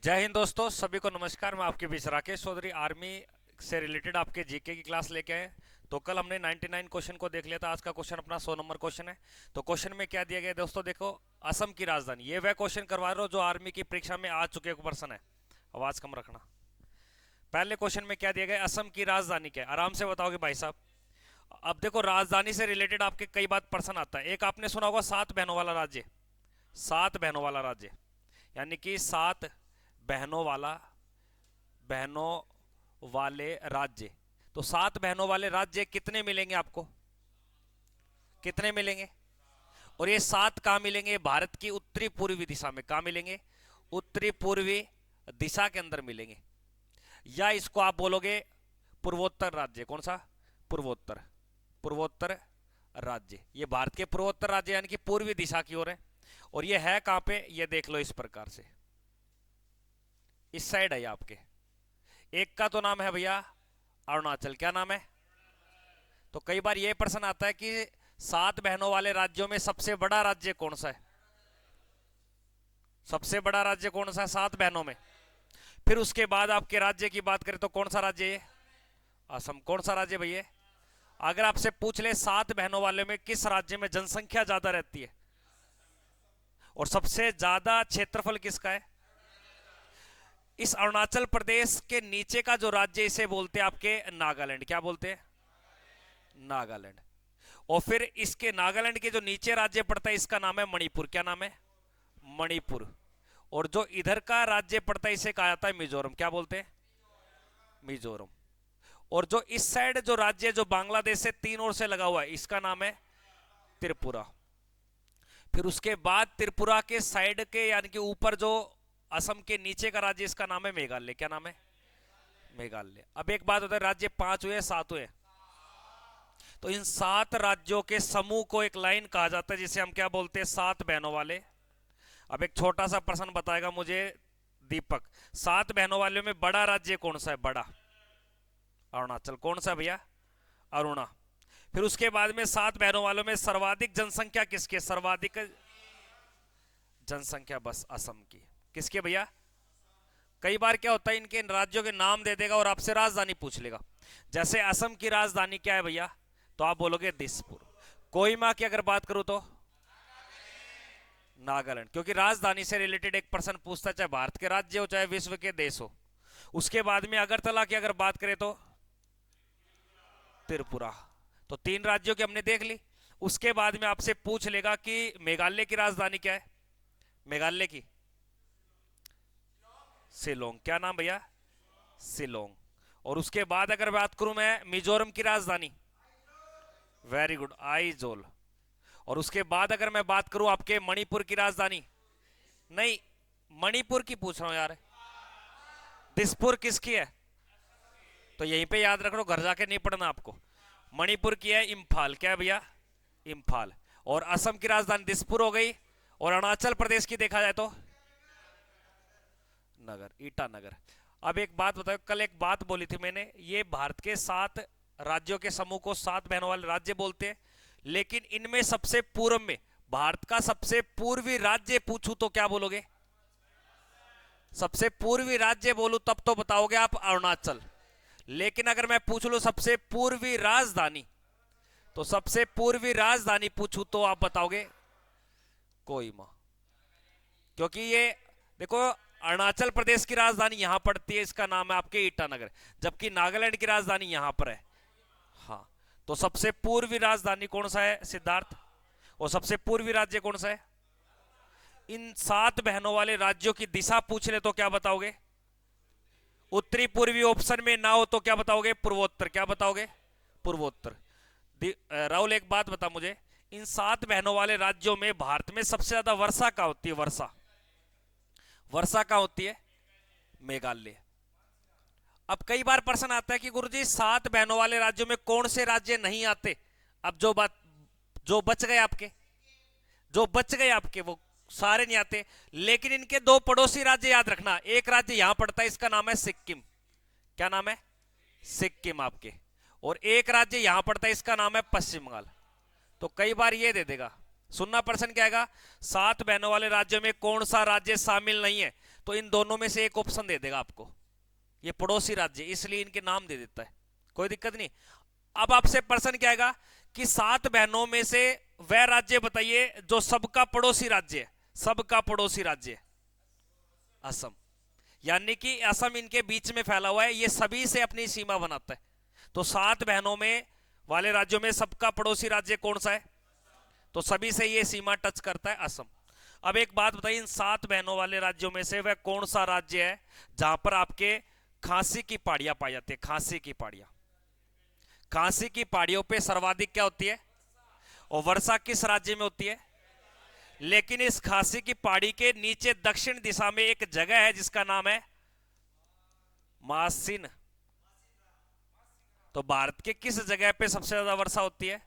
जय हिंद दोस्तों, सभी को नमस्कार। मैं आपके बीच राकेश चौधरी आर्मी से रिलेटेड आपके जीके की क्लास लेके आए। तो कल हमने 99 क्वेश्चन को देख लिया था। आज का क्वेश्चन अपना 100 नंबर क्वेश्चन है। तो क्वेश्चन में क्या दिया गया है दोस्तों, देखो। असम की राजधानी, ये वह क्वेश्चन करवा रहे हो जो आर्मी की परीक्षा में आ चुके पर्सन है। आवाज कम रखना। पहले क्वेश्चन में क्या दिया गया है, असम की राजधानी क्या है, आराम से बताओगे भाई साहब। अब देखो, राजधानी से रिलेटेड आपके कई बात प्रश्न आता है। एक आपने सुना होगा सात बहनों वाला राज्य। सात बहनों वाला राज्य यानी कि सात बहनों वाला, बहनों वाले राज्य। तो सात बहनों वाले राज्य कितने मिलेंगे आपको, कितने मिलेंगे? और ये सात कहां मिलेंगे? भारत की उत्तरी पूर्वी दिशा में। कहां मिलेंगे? उत्तरी पूर्वी दिशा के अंदर मिलेंगे। या इसको आप बोलोगे पूर्वोत्तर राज्य। कौन सा? पूर्वोत्तर। पूर्वोत्तर राज्य, ये भारत के पूर्वोत्तर राज्य यानी कि पूर्वी दिशा की ओर है। और ये है कहां पे, ये देख लो इस प्रकार से। इस साइड है ये आपके। एक का तो नाम है भैया अरुणाचल। क्या नाम है? तो कई बार यह प्रश्न आता है कि सात बहनों वाले राज्यों में सबसे बड़ा राज्य कौन सा है? सबसे बड़ा राज्य कौन सा है सात बहनों में? फिर उसके बाद आपके राज्य की बात करें तो कौन सा राज्य है? असम। कौन सा राज्य भैया? अगर आपसे पूछ ले सात बहनों वाले में किस राज्य में जनसंख्या ज्यादा रहती है और सबसे ज्यादा क्षेत्रफल किसका है? इस अरुणाचल प्रदेश के नीचे का जो राज्य, इसे बोलते हैं आपके नागालैंड। क्या बोलते हैं? नागालैंड। और फिर इसके नागालैंड के जो नीचे राज्य पड़ता है इसका नाम है मणिपुर। क्या नाम है? मणिपुर। और जो इधर का राज्य पड़ता है इसे कहा जाता है मिजोरम। क्या बोलते हैं? मिजोरम। और जो इस साइड जो राज्य जो बांग्लादेश से तीन ओर से लगा हुआ है इसका नाम है त्रिपुरा। फिर उसके बाद त्रिपुरा के साइड के यानी कि ऊपर जो असम के नीचे का राज्य, इसका नाम है मेघालय। क्या नाम है? मेघालय। अब एक बात होता है, राज्य पांच हुए सात हुए? तो इन सात राज्यों के समूह को एक लाइन कहा जाता है जिसे हम क्या बोलते हैं? सात बहनों वाले। अब एक छोटा सा प्रश्न बताएगा मुझे दीपक, सात बहनों वाले में बड़ा राज्य कौन सा है? बड़ा अरुणाचल। कौन सा भैया? अरुणा। फिर उसके बाद में सात बहनों वालों में सर्वाधिक जनसंख्या किसकी? सर्वाधिक जनसंख्या बस असम की। किसके भैया? कई बार क्या होता है, इनके राज्यों के नाम दे देगा और आपसे राजधानी पूछ लेगा। जैसे असम की राजधानी क्या है भैया? तो आप बोलोगे दिसपुर। कोहिमा की अगर बात करूं तो नागालैंड, क्योंकि राजधानी से रिलेटेड एक प्रश्न पूछता है, चाहे भारत के राज्य हो चाहे विश्व के देश हो। उसके बाद में अगरतला की अगर बात करें तो त्रिपुरा। तो तीन राज्यों की हमने देख ली। उसके बाद में आपसे पूछ लेगा कि मेघालय की राजधानी क्या है? मेघालय की शिलोंग। क्या नाम भैया? शिलोंग। और उसके बाद अगर बात करूं मैं मिजोरम की राजधानी, वेरी गुड, आइजोल। और उसके बाद अगर मैं बात करूं आपके मणिपुर की राजधानी, नहीं, मणिपुर की पूछ रहा हूं यार। दिसपुर किसकी है? तो यहीं पे याद रख लो, घर जाके नहीं पढ़ना आपको। मणिपुर की है इम्फाल। क्या है भैया? इम्फाल। और असम की राजधानी दिसपुर हो गई। और अरुणाचल प्रदेश की देखा जाए तो नगर, ईटानगर। अब एक बात बताओ, कल एक बात बोली थी मैंने, ये भारत के सात राज्यों के समूह को सात बहनों वाले राज्य बोलते हैं। लेकिन इनमें सबसे पूर्व में भारत का सबसे पूर्वी राज्य पूछूं तो क्या बोलोगे? सबसे पूर्वी राज्य बोलूं तब तो बताओगे आप अरुणाचल। लेकिन अगर मैं पूछ लूं सबसे पूर्वी राजधानी, तो सबसे पूर्वी राजधानी पूछूं तो आप बताओगे कोहिमा। क्योंकि ये देखो, अरुणाचल प्रदेश की राजधानी यहां पड़ती है, इसका नाम है आपके ईटानगर। जबकि नागालैंड की राजधानी यहां पर है। हाँ। तो सबसे पूर्वी राजधानी कौन सा है सिद्धार्थ? और सबसे पूर्वी राज्य कौन सा है? इन सात बहनों वाले राज्यों की दिशा पूछ ले तो क्या बताओगे? उत्तरी पूर्वी ऑप्शन में ना हो तो क्या बताओगे? पूर्वोत्तर। क्या बताओगे? पूर्वोत्तर। राहुल एक बात बता मुझे, इन सात बहनों वाले राज्यों में भारत में सबसे ज्यादा वर्षा कहां होती है? वर्षा, वर्षा कहां होती है? मेघालय। अब कई बार प्रश्न आता है कि गुरुजी सात बहनों वाले राज्यों में कौन से राज्य नहीं आते? अब जो बात, जो बच गए आपके, जो बच गए आपके वो सारे नहीं आते। लेकिन इनके दो पड़ोसी राज्य याद रखना, एक राज्य यहां पड़ता है इसका नाम है सिक्किम। क्या नाम है? सिक्किम आपके। और एक राज्य यहां पड़ता है इसका नाम है पश्चिम बंगाल। तो कई बार ये दे देगा, सुनना प्रश्न क्या आएगा, सात बहनों वाले राज्यों में कौन सा राज्य शामिल नहीं है? तो इन दोनों में से एक ऑप्शन दे देगा आपको। ये पड़ोसी राज्य इसलिए इनके नाम दे देता है, कोई दिक्कत नहीं। अब आपसे प्रश्न क्या आएगा कि 7 बहनों में से वह राज्य बताइए जो सबका पड़ोसी राज्य है। सबका पड़ोसी राज्य है असम, यानी कि असम इनके बीच में फैला हुआ है, ये सभी से अपनी सीमा बनाता है। तो 7 बहनों में वाले राज्यों में सबका पड़ोसी राज्य कौन सा है? तो सभी से ये सीमा टच करता है असम। अब एक बात बताइए, इन 7 बहनों वाले राज्यों में से वह कौन सा राज्य है जहां पर आपके खांसी की पहाड़ियां पाई जाती है? खांसी की पहाड़ियां, खांसी की पहाड़ियों पे सर्वाधिक क्या होती है? और वर्षा किस राज्य में होती है? लेकिन इस खांसी की पहाड़ी के नीचे दक्षिण दिशा में एक जगह है जिसका नाम है मासिन। तो भारत के किस जगह पे सबसे ज्यादा वर्षा होती है?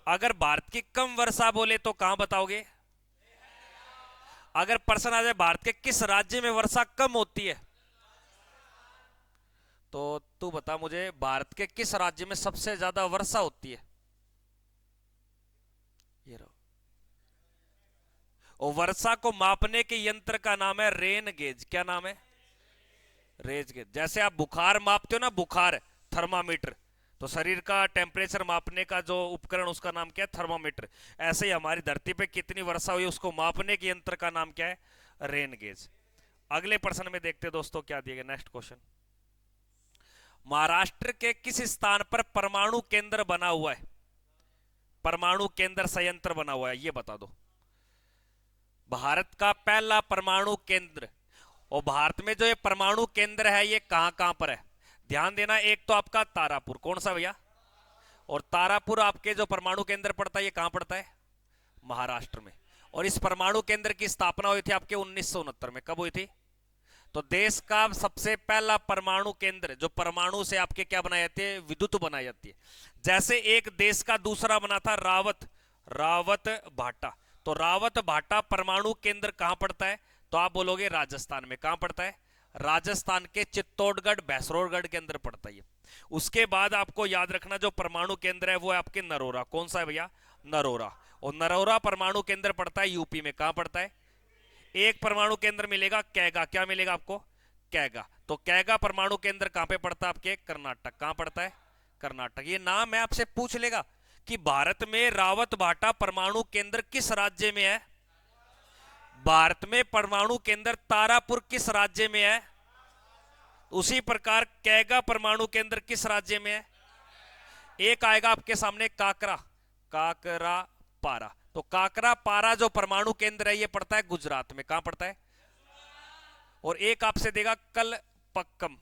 अगर भारत की कम वर्षा बोले तो कहां बताओगे? अगर प्रश्न आ जाए भारत के किस राज्य में वर्षा कम होती है, तो तू बता मुझे भारत के किस राज्य में सबसे ज्यादा वर्षा होती है? ये रहो। और वर्षा को मापने के यंत्र का नाम है रेन गेज। क्या नाम है? Rain gauge. जैसे आप बुखार मापते हो ना, बुखार, थर्मामीटर, तो शरीर का टेम्परेचर मापने का जो उपकरण उसका नाम क्या है? थर्मामीटर। ऐसे ही हमारी धरती पे कितनी वर्षा हुई उसको मापने के यंत्र का नाम क्या है? Rain gauge. अगले प्रश्न में देखते हैं दोस्तों क्या दिया गया। नेक्स्ट क्वेश्चन, महाराष्ट्र के किस स्थान पर परमाणु केंद्र बना हुआ है? परमाणु केंद्र संयंत्र बना हुआ है, ये बता दो। भारत का पहला परमाणु केंद्र। और भारत में जो ये परमाणु केंद्र है ये कहां कहां पर है? ध्यान देना, एक तो आपका तारापुर, कौन सा भैया? और तारापुर आपके जो परमाणु केंद्र पड़ता है ये कहां पड़ता है? महाराष्ट्र में। और इस परमाणु केंद्र की स्थापना हुई थी आपके 1969 में। कब हुई थी? तो देश का सबसे पहला परमाणु केंद्र जो परमाणु से आपके क्या बनाई जाती है? विद्युत बनाई जाती है। जैसे एक देश का दूसरा बना था रावत भाटा। तो रावत भाटा परमाणु केंद्र कहां पड़ता है? तो आप बोलोगे राजस्थान में। कहां पड़ता है? राजस्थान के चित्तौड़गढ़ भैंसरोगढ़ के अंदर पड़ता है। उसके बाद आपको याद रखना जो परमाणु केंद्र है वो है आपके नरोरा। कौन सा है भैया? नरोरा। और नरोरा परमाणु केंद्र पड़ता है यूपी में। कहां पड़ता है? एक परमाणु केंद्र मिलेगा कैगा। क्या मिलेगा आपको? कैगा। तो कैगा परमाणु केंद्र कहां पे पड़ता है? आपके कर्नाटक। कहां पड़ता है? कर्नाटक। ये नाम है आपसे पूछ लेगा कि भारत में रावत भाटा परमाणु केंद्र किस राज्य में है? भारत में परमाणु केंद्र तारापुर किस राज्य में है? उसी प्रकार कैगा परमाणु केंद्र किस राज्य में है? एक आएगा आपके सामने काकरा पारा। तो काकरा पारा जो परमाणु केंद्र है ये पड़ता है गुजरात में। कहां पड़ता है? और एक आपसे देगा कल पक्कम।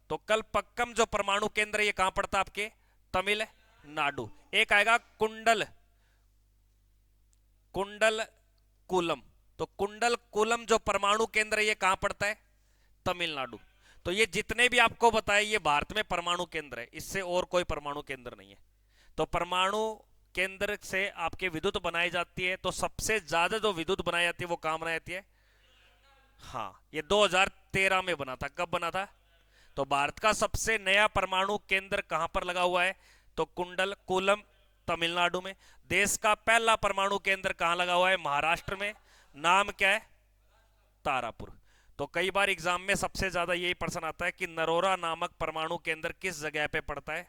तो कल पक्कम जो परमाणु केंद्र है ये कहां पड़ता है? आपके तमिलनाडु। एक आएगा कुंडल कुलम। तो कुंडल कुलम जो परमाणु केंद्र है ये कहां पड़ता है? तमिलनाडु। तो ये जितने भी आपको बताए ये भारत में परमाणु केंद्र है, इससे और कोई परमाणु केंद्र नहीं है। तो परमाणु केंद्र से आपके विद्युत बनाई जाती है। तो सबसे ज्यादा जो विद्युत बनाई जाती है वो कहां बनाई जाती है? हाँ, ये 2013 में बना था। कब बना था? तो भारत का सबसे नया परमाणु केंद्र कहां पर लगा हुआ है? तो कुंडल कुलम तमिलनाडु में। देश का पहला परमाणु केंद्र कहां लगा हुआ है? महाराष्ट्र में। नाम क्या है? तारापुर। तो कई बार एग्जाम में सबसे ज्यादा यही प्रश्न आता है कि नरोरा नामक परमाणु केंद्र किस जगह पे पड़ता है?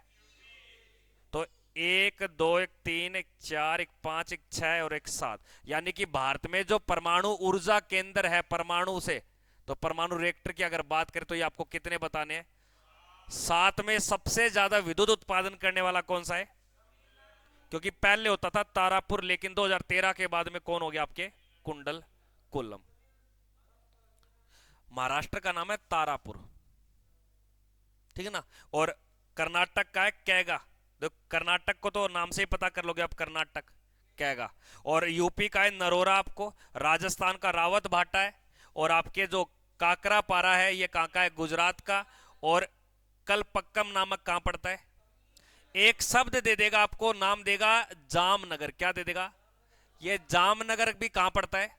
तो 1 2 1 3 1 4 1 5 1 6 और 1 7, यानी कि भारत में जो परमाणु ऊर्जा केंद्र है परमाणु से, तो परमाणु रिएक्टर की अगर बात करें तो ये आपको कितने बताने हैं? 7 में सबसे ज्यादा विद्युत उत्पादन करने वाला कौन सा है? क्योंकि पहले होता था तारापुर, लेकिन 2013 के बाद में कौन हो गया आपके? कुंडल कुलम। महाराष्ट्र का नाम है तारापुर, ठीक है ना। और कर्नाटक का है कैगा। तो कर्नाटक को तो नाम से ही पता कर लोगे आप, कर्नाटक कैगा। और यूपी का है नरोरा आपको। राजस्थान का रावत भाटा है। और आपके जो काकरा पारा है ये कहां का है? गुजरात का। और कलपक्कम नामक कहां पड़ता है? एक शब्द दे देगा आपको, नाम देगा जामनगर। क्या दे देगा? ये जामनगर भी कहां पड़ता है?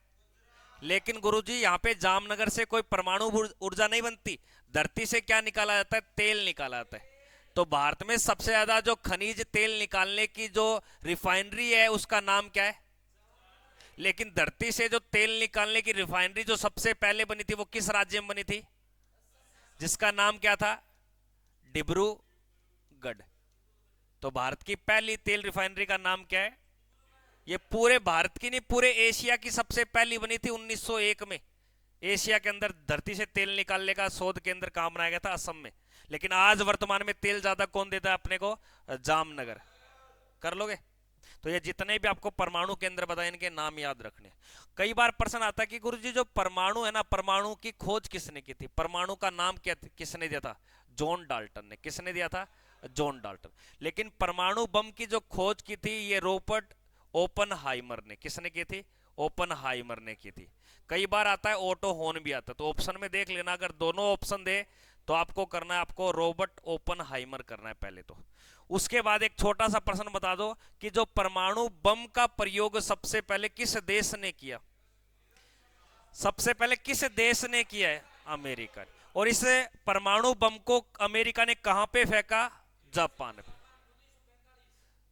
लेकिन गुरुजी यहां पे जामनगर से कोई परमाणु ऊर्जा नहीं बनती। धरती से क्या निकाला जाता है? तेल निकाला जाता है। तो भारत में सबसे ज्यादा जो खनिज तेल निकालने की जो रिफाइनरी है उसका नाम क्या है? लेकिन धरती से जो तेल निकालने की रिफाइनरी जो सबसे पहले बनी थी वो किस राज्य में बनी थी, जिसका नाम क्या था, डिब्रूगढ़। तो भारत की पहली तेल रिफाइनरी का नाम क्या है, ये पूरे भारत की नहीं पूरे एशिया की सबसे पहली बनी थी 1901 में। एशिया के अंदर धरती से तेल निकालने का शोध केंद्र कहां बनाया गया था, असम में। लेकिन आज वर्तमान में तेल ज्यादा कौन देता है अपने को, जामनगर। कर लोगे। तो ये जितने भी आपको परमाणु केंद्र बताए इनके नाम याद रखने। कई बार प्रश्न आता है कि गुरुजी जो परमाणु है ना, परमाणु की खोज किसने की थी, परमाणु का नाम क्या किसने दिया था, जॉन डाल्टन ने। किसने दिया था, जॉन डाल्टन। लेकिन परमाणु बम की जो खोज की थी ये रॉबर्ट ओपनहाइमर ने। किसने की थी, ओपनहाइमर ने की थी। कई बार आता है ओटो होन भी आता है, तो ऑप्शन में देख लेना, अगर दोनों ऑप्शन दे तो आपको करना है, आपको रॉबर्ट ओपनहाइमर करना है पहले तो। उसके बाद एक छोटा सा प्रश्न बता दो कि जो परमाणु बम का प्रयोग सबसे पहले किस देश ने किया, सबसे पहले किस देश ने किया है, अमेरिका। और इस परमाणु बम को अमेरिका ने कहां पे फेंका, जापान पे।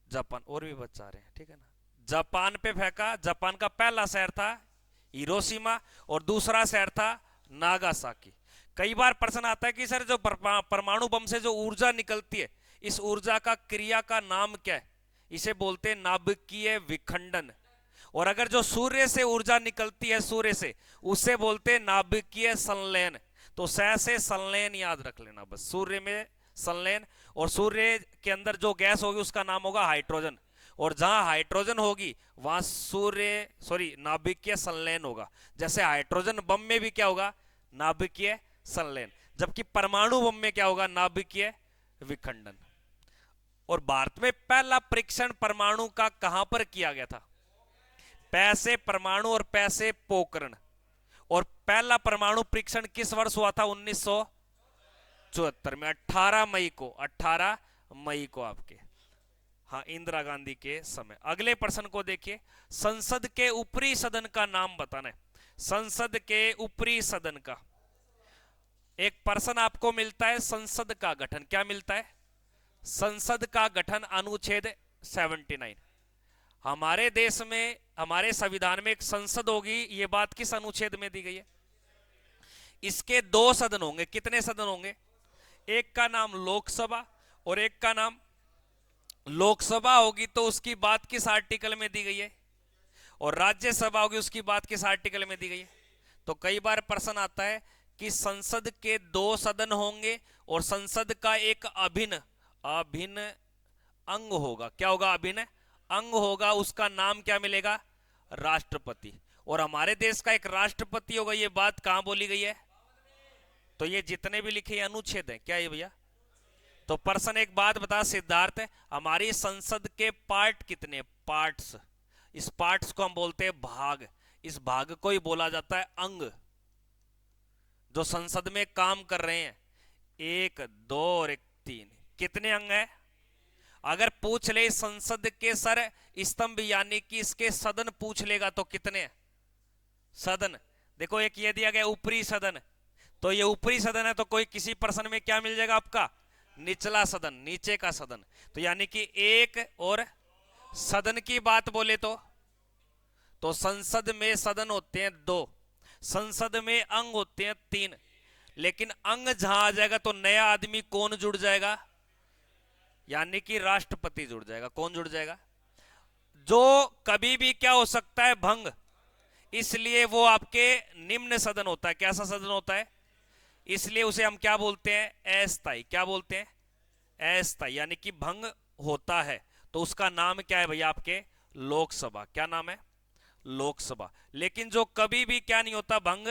जापान, और भी बच्चा रहे हैं, ठीक है ना। जापान पे फेंका। जापान का पहला शहर था हिरोशिमा और दूसरा शहर था नागासाकी। कई बार प्रश्न आता है कि सर जो परमाणु बम से जो ऊर्जा निकलती है, इस ऊर्जा का क्रिया का नाम क्या है, इसे बोलते हैं नाभिकीय विखंडन। और अगर जो सूर्य से ऊर्जा निकलती है, सूर्य से, उसे बोलते हैं नाभिकीय संलयन। तो से संलयन याद रख लेना बस, सूर्य में संलयन। और सूर्य के अंदर जो गैस होगी उसका नाम होगा हाइड्रोजन, और जहां हाइड्रोजन होगी वहां नाभिकीय संलयन होगा। जैसे हाइड्रोजन बम में भी क्या होगा, नाभिकीय संलयन, जबकि परमाणु बम में क्या होगा, नाभिकीय विखंडन। और भारत में पहला परीक्षण परमाणु का कहां पर किया गया था, पैसे परमाणु और पैसे पोखरण। और पहला परमाणु परीक्षण किस वर्ष हुआ था, 1974 में, 18 मई को, 18 मई को आपके, हाँ, इंदिरा गांधी के समय। अगले प्रश्न को देखिए, संसद के ऊपरी सदन का नाम बताना है। संसद के ऊपरी सदन का एक प्रश्न आपको मिलता है, संसद का गठन क्या मिलता है, संसद का गठन अनुच्छेद 79। हमारे देश में, हमारे संविधान में एक संसद होगी, ये बात किस अनुच्छेद में दी गई है, इसके दो सदन होंगे। कितने सदन होंगे, एक का नाम लोकसभा और एक का नाम, लोकसभा होगी तो उसकी बात किस आर्टिकल में दी गई है, और राज्यसभा होगी उसकी बात किस आर्टिकल में दी गई है। तो कई बार प्रश्न आता है कि संसद के दो सदन होंगे और संसद का एक अभिन्न अंग होगा। क्या होगा, अभिन्न अंग होगा, उसका नाम क्या मिलेगा, राष्ट्रपति। और हमारे देश का एक राष्ट्रपति होगा, ये बात कहां बोली गई है, तो ये जितने भी लिखे अनुच्छेद हैं, क्या ये भैया। तो प्रश्न एक बात बता सिद्धार्थ, हमारी संसद के पार्ट कितने, पार्ट्स, इस पार्ट्स को हम बोलते हैं भाग। इस भाग को ही बोला जाता है अंग। जो संसद में काम कर रहे हैं, 1 2 और 1 3, कितने अंग है। अगर पूछ ले संसद के सर स्तंभ यानी कि इसके सदन पूछ लेगा तो कितने सदन। देखो एक ये दिया गया ऊपरी सदन, तो ये ऊपरी सदन है, तो कोई किसी प्रश्न में क्या मिल जाएगा आपका, निचला सदन, नीचे का सदन। तो यानी कि 1 और सदन की बात बोले तो संसद में सदन होते हैं 2, संसद में अंग होते हैं 3। लेकिन अंग जहां आ जाएगा तो नया आदमी कौन जुड़ जाएगा, यानी कि राष्ट्रपति जुड़ जाएगा। कौन जुड़ जाएगा, जो कभी भी क्या हो सकता है, भंग। इसलिए वो आपके निम्न सदन होता है। कैसा सदन होता है, इसलिए उसे हम क्या बोलते हैं, अस्थायी। क्या बोलते हैं, अस्थायी, यानी कि भंग होता है। तो उसका नाम क्या है भैया, आपके लोकसभा। क्या नाम है, लोकसभा। लेकिन जो कभी भी क्या नहीं होता, भंग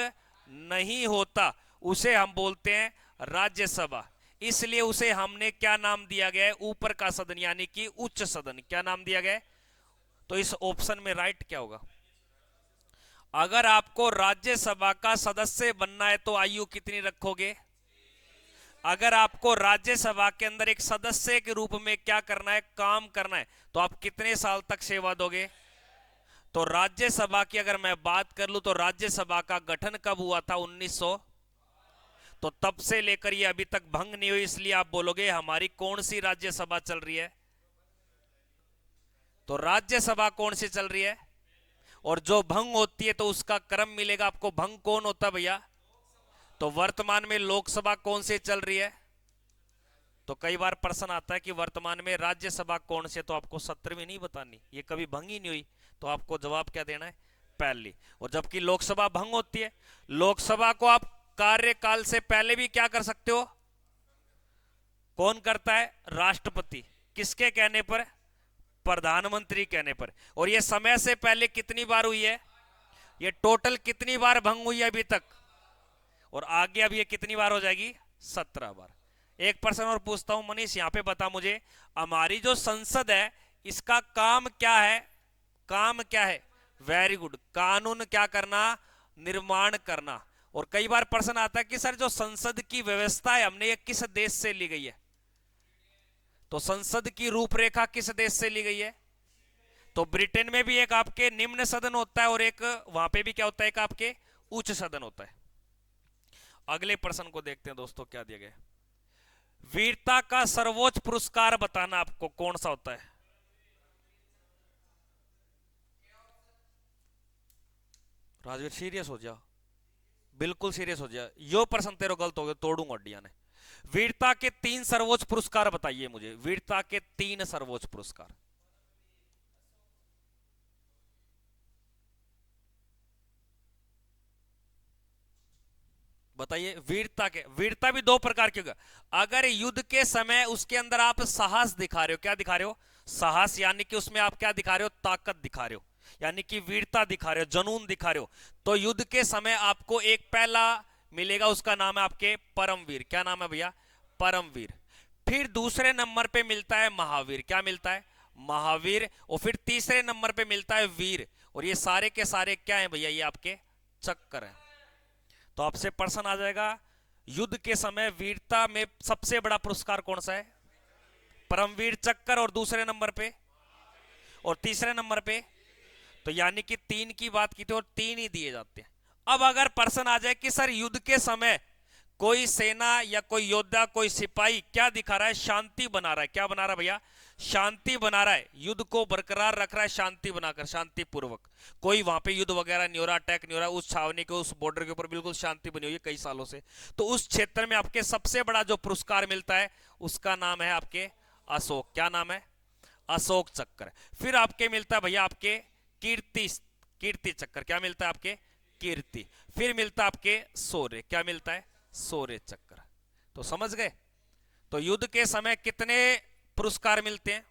नहीं होता, उसे हम बोलते हैं राज्यसभा। इसलिए उसे हमने क्या नाम दिया गया है, ऊपर का सदन, यानी कि उच्च सदन। क्या नाम दिया गया है। तो इस ऑप्शन में राइट क्या होगा। अगर आपको राज्यसभा का सदस्य बनना है तो आयु कितनी रखोगे। अगर आपको राज्यसभा के अंदर एक सदस्य के रूप में क्या करना है, काम करना है, तो आप कितने साल तक सेवा दोगे। तो राज्यसभा की अगर मैं बात कर लूं तो राज्यसभा का गठन कब हुआ था, 1900। तो तब से लेकर ये अभी तक भंग नहीं हुई। इसलिए आप बोलोगे हमारी कौन सी राज्यसभा चल रही है, तो राज्यसभा कौन सी चल रही है, और जो भंग होती है तो उसका क्रम मिलेगा आपको। भंग कौन होता है भैया? तो वर्तमान में लोकसभा कौन से चल रही है? तो कई बार प्रश्न आता है कि वर्तमान में राज्यसभा कौन से, तो आपको सत्र में नहीं बतानी, ये कभी भंग ही नहीं हुई, तो आपको जवाब क्या देना है? पहली। और जबकि लोकसभा भंग होती है, लोकसभा को आप कार्यकाल से पहले भी क्या कर सकते हो? कौन करता है? राष्ट्रपति। किसके कहने पर? प्रधानमंत्री कहने पर। और ये समय से पहले कितनी बार हुई है? ये टोटल कितनी बार भंग हुई है अभी तक? और आगे अब ये कितनी बार हो जाएगी? 17 बार। एक प्रश्न और पूछता हूं मनीष, यहां पे बता मुझे, हमारी जो संसद है इसका काम क्या है? काम क्या है? वेरी गुड, कानून क्या करना? निर्माण करना। और कई बार प्रश्न आता है कि सर जो संसद की व्यवस्था है हमने ये किस देश से ली गई है? तो संसद की रूपरेखा किस देश से ली गई है? तो ब्रिटेन में भी एक आपके निम्न सदन होता है और एक वहां पे भी क्या होता है? एक आपके उच्च सदन होता है। अगले प्रश्न को देखते हैं दोस्तों, क्या दिया गया? वीरता का सर्वोच्च पुरस्कार बताना आपको कौन सा होता है? राजवीर सीरियस हो जाओ, बिल्कुल सीरियस हो जाओ, यो प्रश्न तेरे गलत हो गया, तोड़ूंगा अड्डिया ने। वीरता के 3 सर्वोच्च पुरस्कार बताइए मुझे, वीरता के 3 सर्वोच्च पुरस्कार। बताइए। वीरता के, वीरता भी 2 प्रकार की होगा। अगर युद्ध के समय उसके अंदर आप साहस दिखा रहे हो, क्या दिखा रहे हो? साहस, यानी कि उसमें आप क्या दिखा रहे हो? ताकत दिखा रहे हो, यानी कि वीरता दिखा रहे हो, जुनून दिखा रहे हो। तो युद्ध के समय आपको एक पहला मिलेगा, उसका नाम है आपके परमवीर। क्या नाम है भैया? परमवीर। फिर दूसरे नंबर पे मिलता है महावीर। क्या मिलता है? महावीर। और फिर तीसरे नंबर पे मिलता है वीर। और ये सारे के सारे क्या है भैया? ये आपके चक्कर है। तो आपसे प्रश्न आ जाएगा, युद्ध के समय वीरता में सबसे बड़ा पुरस्कार कौन सा है? परमवीर चक्र। और दूसरे नंबर पे और तीसरे नंबर पे, तो यानी कि 3 की बात की थी और 3 ही दिए जाते हैं। अब अगर प्रश्न आ जाए कि सर युद्ध के समय कोई सेना या कोई योद्धा, कोई सिपाही क्या दिखा रहा है? शांति बना रहा है। क्या बना रहा है भैया? शांति बना रहा है, युद्ध को बरकरार रख रहा है, शांति बनाकर, शांति पूर्वक। कोई वहां पे युद्ध वगैरह नहीं हो रहा, अटैक नहीं हो रहा, उस छावनी के, उस बॉर्डर के ऊपर बिल्कुल शांति बनी हुई है कई सालों से। तो उस क्षेत्र में आपके सबसे बड़ा जो पुरस्कार मिलता है उसका नाम है आपके अशोक। क्या नाम है? अशोक चक्र। फिर आपके मिलता है भैया आपके कीर्ति, कीर्ति चक्र। क्या मिलता है? आपके कीर्ति। फिर मिलता है आपके शौर्य। क्या मिलता है? शौर्य चक्र। तो समझ गए? तो युद्ध के समय कितने पुरस्कार मिलते हैं?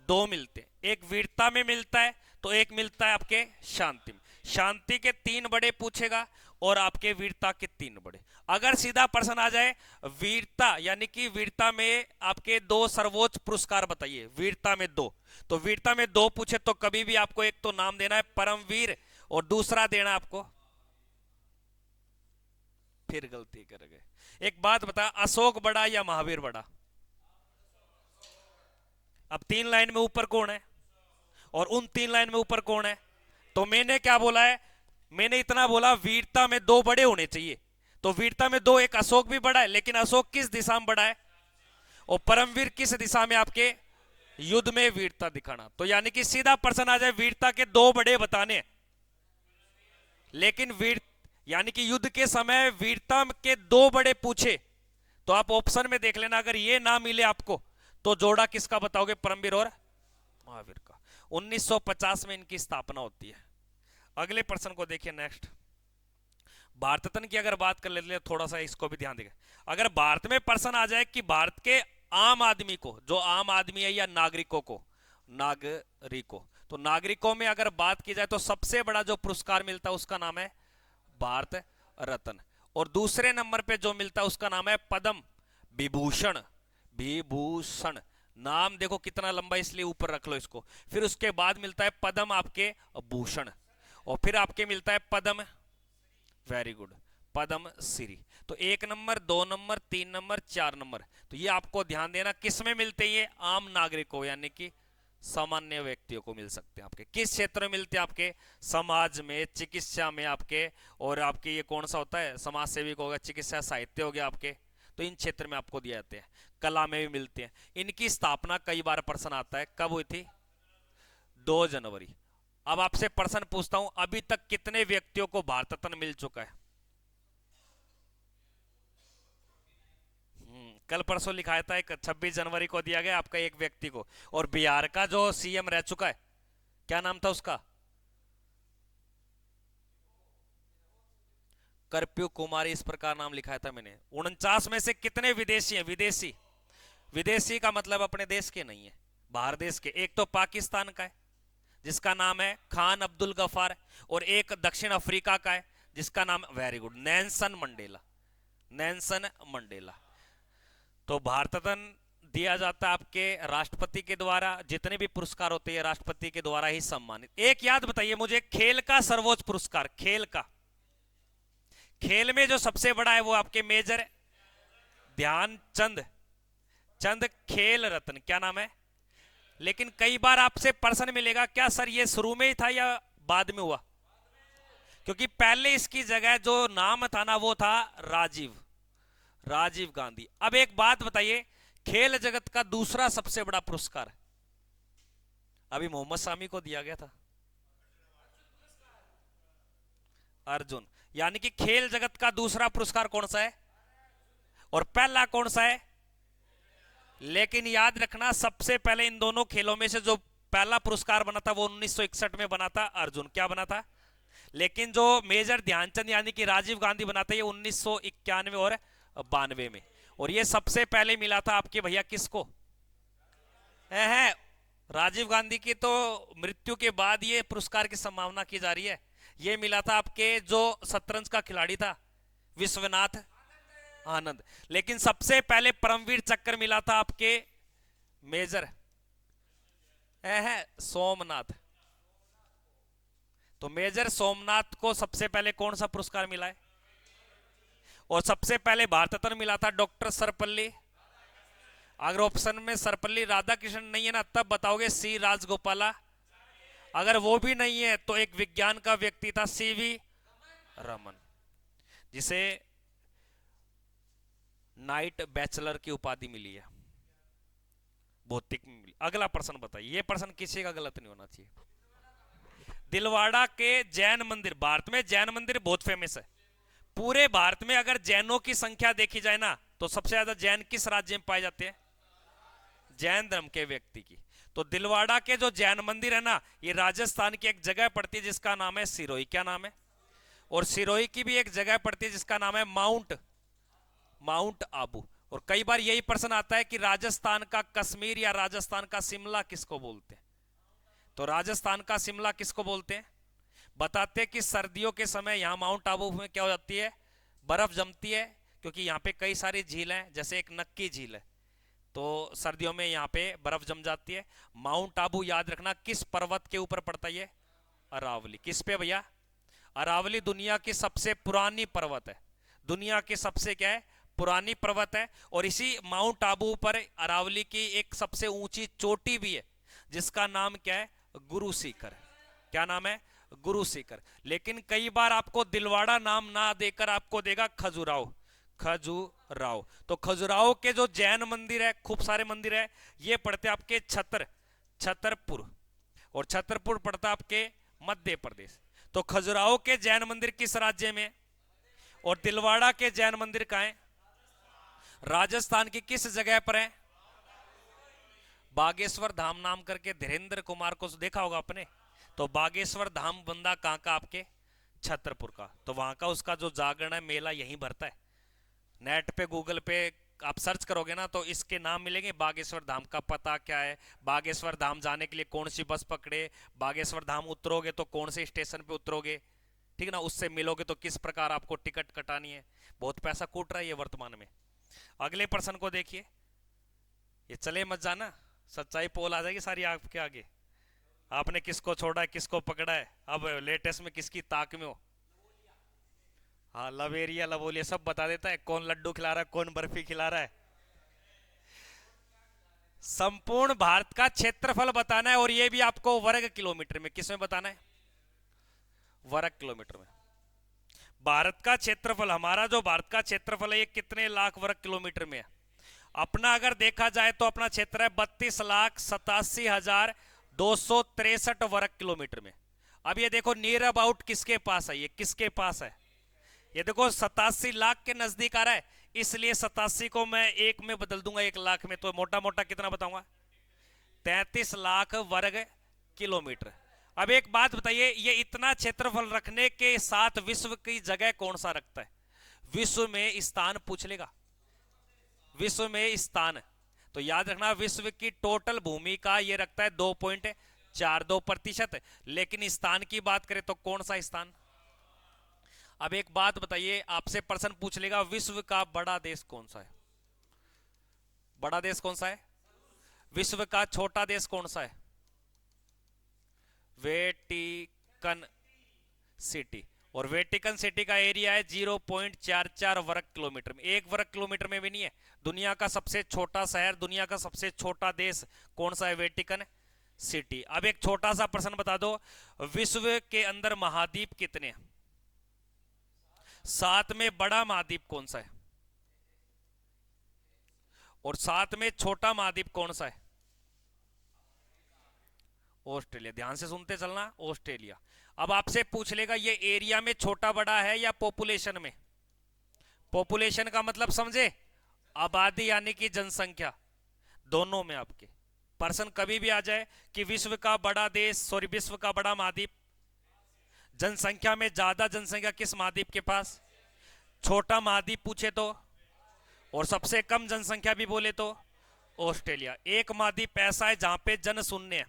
2 मिलते हैं। एक वीरता में मिलता है, तो एक मिलता है आपके शांति में। शांति के 3 बड़े पूछेगा और आपके वीरता के 3 बड़े। अगर सीधा प्रश्न आ जाए वीरता, यानी कि वीरता में आपके 2 सर्वोच्च पुरस्कार बताइए, वीरता में 2, तो वीरता में 2 पूछे तो कभी भी आपको एक तो नाम देना है परमवीर और दूसरा देना आपको, फिर गलती कर गए। एक बात बता, अशोक बड़ा या महावीर बड़ा? अब 3 लाइन में ऊपर कौन है और उन 3 लाइन में ऊपर कौन है? तो मैंने क्या बोला है? मैंने इतना बोला वीरता में 2 बड़े होने चाहिए। तो वीरता में 2, एक अशोक भी बड़ा है, लेकिन अशोक किस दिशा में बड़ा है? और परमवीर किस दिशा में? आपके युद्ध में वीरता दिखाना। तो यानी कि सीधा प्रश्न आ जाए वीरता के 2 बड़े बताने, लेकिन वीर, यानी कि युद्ध के समय वीरता के 2 बड़े पूछे तो आप ऑप्शन में देख लेना, अगर ये ना मिले आपको तो जोड़ा किसका बताओगे? परमवीर और महावीर का। 1950 में इनकी स्थापना होती है। अगले प्रश्न को देखिए, नेक्स्ट। भारत रत्न की अगर बात कर लेते हैं, थोड़ा सा इसको भी ध्यान देगा। अगर भारत में प्रश्न आ जाए कि भारत के आम आदमी को, जो आम आदमी है या नागरिकों को, नागरिकों, तो नागरिकों में अगर बात की जाए तो सबसे बड़ा जो पुरस्कार मिलता है उसका नाम है भारत रत्न। और दूसरे नंबर पे जो मिलता है उसका नाम है पद्म विभूषण। विभूषण नाम देखो कितना लंबा, इसलिए ऊपर रख लो इसको। फिर उसके बाद मिलता है पद्म आपके भूषण, और फिर आपके मिलता है पद्म, वेरी गुड, पद्म श्री। तो 1 नंबर, 2 नंबर, 3 नंबर, 4 नंबर। तो ये आपको ध्यान देना किस में मिलते हैं? ये आम नागरिकों यानी कि सामान्य व्यक्तियों को मिल सकते हैं। आपके किस क्षेत्र में मिलते हैं? आपके समाज में, चिकित्सा में आपके, और आपके ये कौन सा होता है? समाज सेविक हो गया, चिकित्सा साहित्य हो गया आपके, तो इन क्षेत्र में आपको दिए जाते हैं। कला में भी मिलते हैं। इनकी स्थापना कई बार प्रश्न आता है, कब हुई थी? 2 जनवरी अब आपसे प्रश्न पूछता हूं, अभी तक कितने व्यक्तियों को भारत रत्न मिल चुका है? कल परसों लिखाया था, एक 26 जनवरी को दिया गया आपका एक व्यक्ति को। और बिहार का जो सीएम रह चुका है, क्या नाम था उसका? कर्प्यू कुमारी, इस प्रकार नाम लिखाया था मैंने। 49 में से कितने विदेशी हैं? विदेशी, विदेशी का मतलब अपने देश के नहीं है, बाहर देश के। एक तो पाकिस्तान का है जिसका नाम है खान अब्दुल गफार, और एक दक्षिण अफ्रीका का है जिसका नाम, very good, Nelson Mandela, Nelson Mandela. तो भारत रत्न दिया जाता है आपके राष्ट्रपति के द्वारा। जितने भी पुरस्कार होते हैं राष्ट्रपति के द्वारा ही सम्मानित। एक याद बताइए मुझे, खेल का सर्वोच्च पुरस्कार, खेल का, खेल में जो सबसे बड़ा है वो आपके मेजर ध्यानचंद चंद खेल रत्न, क्या नाम है? लेकिन कई बार आपसे प्रश्न मिलेगा, क्या सर ये शुरू में ही था या बाद में हुआ? क्योंकि पहले इसकी जगह जो नाम था ना वो था राजीव गांधी। अब एक बात बताइए, खेल जगत का दूसरा सबसे बड़ा पुरस्कार अभी मोहम्मद शामी को दिया गया था, अर्जुन। यानी कि खेल जगत का दूसरा पुरस्कार कौन सा है और पहला कौन सा है? लेकिन याद रखना, सबसे पहले इन दोनों खेलों में से जो पहला पुरस्कार बना था वो 1961 में बना था, अर्जुन। क्या बना था? लेकिन जो मेजर ध्यानचंद यानी कि राजीव गांधी बना था ये 1991 और 92 में। और ये सबसे पहले मिला था आपके भैया किसको? है राजीव गांधी की तो मृत्यु के बाद ये पुरस्कार की संभावना की जा रही है। ये मिला था आपके जो शतरंज का खिलाड़ी था विश्वनाथ आनंद। लेकिन सबसे पहले परमवीर चक्र मिला था आपके मेजर है सोमनाथ। तो मेजर सोमनाथ को सबसे पहले कौन सा पुरस्कार मिला है? और सबसे पहले भारत रत्न मिला था डॉक्टर सर्वपल्ली। अगर ऑप्शन में सर्वपल्ली राधाकृष्णन नहीं है ना, तब बताओगे सी राजगोपाला। अगर वो भी नहीं है तो एक विज्ञान का व्यक्ति था सीवी रमन, जिसे नाइट बैचलर की उपाधि मिली है, भौतिक में मिली। अगला प्रश्न बताइए, ये प्रश्न किसी का गलत नहीं होना चाहिए। दिलवाड़ा के जैन मंदिर, भारत में जैन मंदिर बहुत फेमस है। पूरे भारत में अगर जैनों की संख्या देखी जाए ना तो सबसे ज्यादा जैन किस राज्य में पाए जाते हैं? जैन धर्म के व्यक्ति की। तो दिलवाड़ा के जो जैन मंदिर है ना, ये राजस्थान की एक जगह पड़ती है जिसका नाम है सिरोही। क्या नाम है? और सिरोही की भी एक जगह पड़ती है जिसका नाम है माउंट आबू। और कई बार यही प्रश्न आता है कि राजस्थान का कश्मीर या राजस्थान का शिमला किसको बोलते हैं? तो राजस्थान का शिमला किसको बोलते हैं? बताते हैं कि सर्दियों के समय यहां माउंट आबू में क्या हो जाती है? बर्फ जमती है, क्योंकि यहाँ पे कई सारी झील हैं, जैसे एक नक्की झील है, तो सर्दियों में यहाँ पे बर्फ जम जाती है। माउंट आबू याद रखना किस पर्वत के ऊपर पड़ता है? ये अरावली। किस पे भैया? अरावली दुनिया की सबसे पुरानी पर्वत है, दुनिया की सबसे क्या है? पुरानी पर्वत है। और इसी माउंट आबू पर अरावली की एक सबसे ऊंची चोटी भी है जिसका नाम क्या है? गुरु शिखर। क्या नाम है? गुरु शिखर। लेकिन कई बार आपको दिलवाड़ा नाम ना देकर आपको देगा खजुराहो। तो खजुराहो के जो जैन मंदिर है, खूब सारे मंदिर है, ये पड़ते आपके छतरपुर, और छतरपुर पड़ता आपके मध्य प्रदेश। तो खजुराहो के जैन मंदिर किस राज्य में? और दिलवाड़ा के जैन मंदिर कहां है? राजस्थान की किस जगह पर है? बागेश्वर धाम नाम करके धीरेन्द्र कुमार को देखा होगा आपने। तो बागेश्वर धाम बंदा कहां का? आपके छतरपुर का। तो वहां का उसका जो जागरण है, मेला यहीं भरता है। नेट पे गूगल पे आप सर्च करोगे ना तो इसके नाम मिलेंगे। बागेश्वर धाम का पता क्या है, बागेश्वर धाम जाने के लिए कौन सी बस पकड़े, बागेश्वर धाम उतरोगे तो कौन से स्टेशन पे उतरोगे, ठीक ना, उससे मिलोगे तो किस प्रकार आपको टिकट कटानी है। बहुत पैसा कूट रहा है ये वर्तमान में। अगले प्रश्न को देखिए, ये चले मत जाना, सच्चाई पोल आ जाएगी सारी आपके आगे। आपने किसको छोड़ा है, किसको पकड़ा है, अब लेटेस्ट में किसकी ताक में हो। हाँ, लवेरिया लवोलिया सब बता देता है, कौन लड्डू खिला रहा है, कौन बर्फी खिला रहा है। संपूर्ण भारत का क्षेत्रफल बताना है, और ये भी आपको वर्ग किलोमीटर में। किस में बताना है? वर्ग किलोमीटर में। भारत का क्षेत्रफल, हमारा जो भारत का क्षेत्रफल है ये कितने लाख वर्ग किलोमीटर में है? अपना अगर देखा जाए तो अपना क्षेत्र है 32,87,263 वर्ग किलोमीटर में। अब ये देखो नियर अबाउट किसके पास है, ये किसके पास है, ये देखो 87 लाख के नजदीक आ रहा है, इसलिए 87 को मैं एक में बदल दूंगा 1 लाख में, तो मोटा मोटा कितना बताऊंगा, 33 लाख वर्ग किलोमीटर। अब एक बात बताइए, ये इतना क्षेत्रफल रखने के साथ विश्व की जगह कौन सा रखता है, विश्व में स्थान पूछ लेगा, विश्व में स्थान, तो याद रखना विश्व की टोटल भूमि का ये रखता है 2.42%, लेकिन स्थान की बात करें तो कौन सा स्थान। अब एक बात बताइए, आपसे प्रश्न पूछ लेगा विश्व का बड़ा देश कौन सा है, बड़ा देश कौन सा है, विश्व का छोटा देश कौन सा है, वेटिकन सिटी, और वेटिकन सिटी का एरिया है 0.44 वर्ग किलोमीटर में, 1 वर्ग किलोमीटर में भी नहीं है। दुनिया का सबसे छोटा शहर, दुनिया का सबसे छोटा देश कौन सा है, वेटिकन सिटी। अब एक छोटा सा प्रश्न बता दो, विश्व के अंदर महाद्वीप कितने हैं, 7 में बड़ा महाद्वीप कौन सा है, और 7 में छोटा महाद्वीप कौन सा है, ऑस्ट्रेलिया। ध्यान से सुनते चलना, ऑस्ट्रेलिया। अब आपसे पूछ लेगा ये एरिया में छोटा बड़ा है या पॉपुलेशन में, पॉपुलेशन का मतलब समझे, आबादी यानी कि जनसंख्या, दोनों में आपके पर्सन कभी भी आ जाए कि विश्व का बड़ा देश, सॉरी विश्व का बड़ा महाद्वीप, जनसंख्या में ज्यादा जनसंख्या किस महाद्वीप के पास, छोटा महाद्वीप पूछे तो, और सबसे कम जनसंख्या भी बोले तो ऑस्ट्रेलिया। एक महाद्वीप ऐसा है जहां पे जन शून्य है,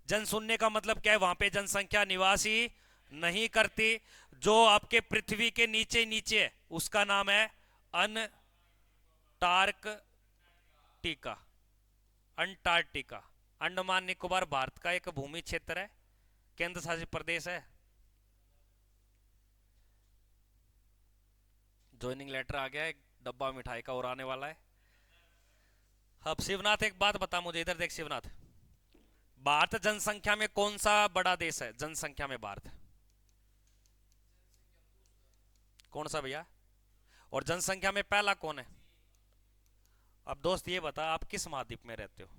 जन शून्य का मतलब क्या है, वहां पे जनसंख्या निवास ही नहीं करती, जो आपके पृथ्वी के नीचे नीचे है उसका नाम है अंटार्कटिका, अंटार्कटिका। अंडमान निकोबार भारत का एक भूमि क्षेत्र है, केंद्र शासित प्रदेश है। ज्वाइनिंग लेटर आ गया है, डब्बा मिठाई का और आने वाला है। अब शिवनाथ एक बात बता मुझे, इधर देख शिवनाथ, भारत जनसंख्या में कौन सा बड़ा देश है, जनसंख्या में भारत कौन सा भैया, और जनसंख्या में पहला कौन है। अब दोस्त ये बता, आप किस महाद्वीप में रहते हो,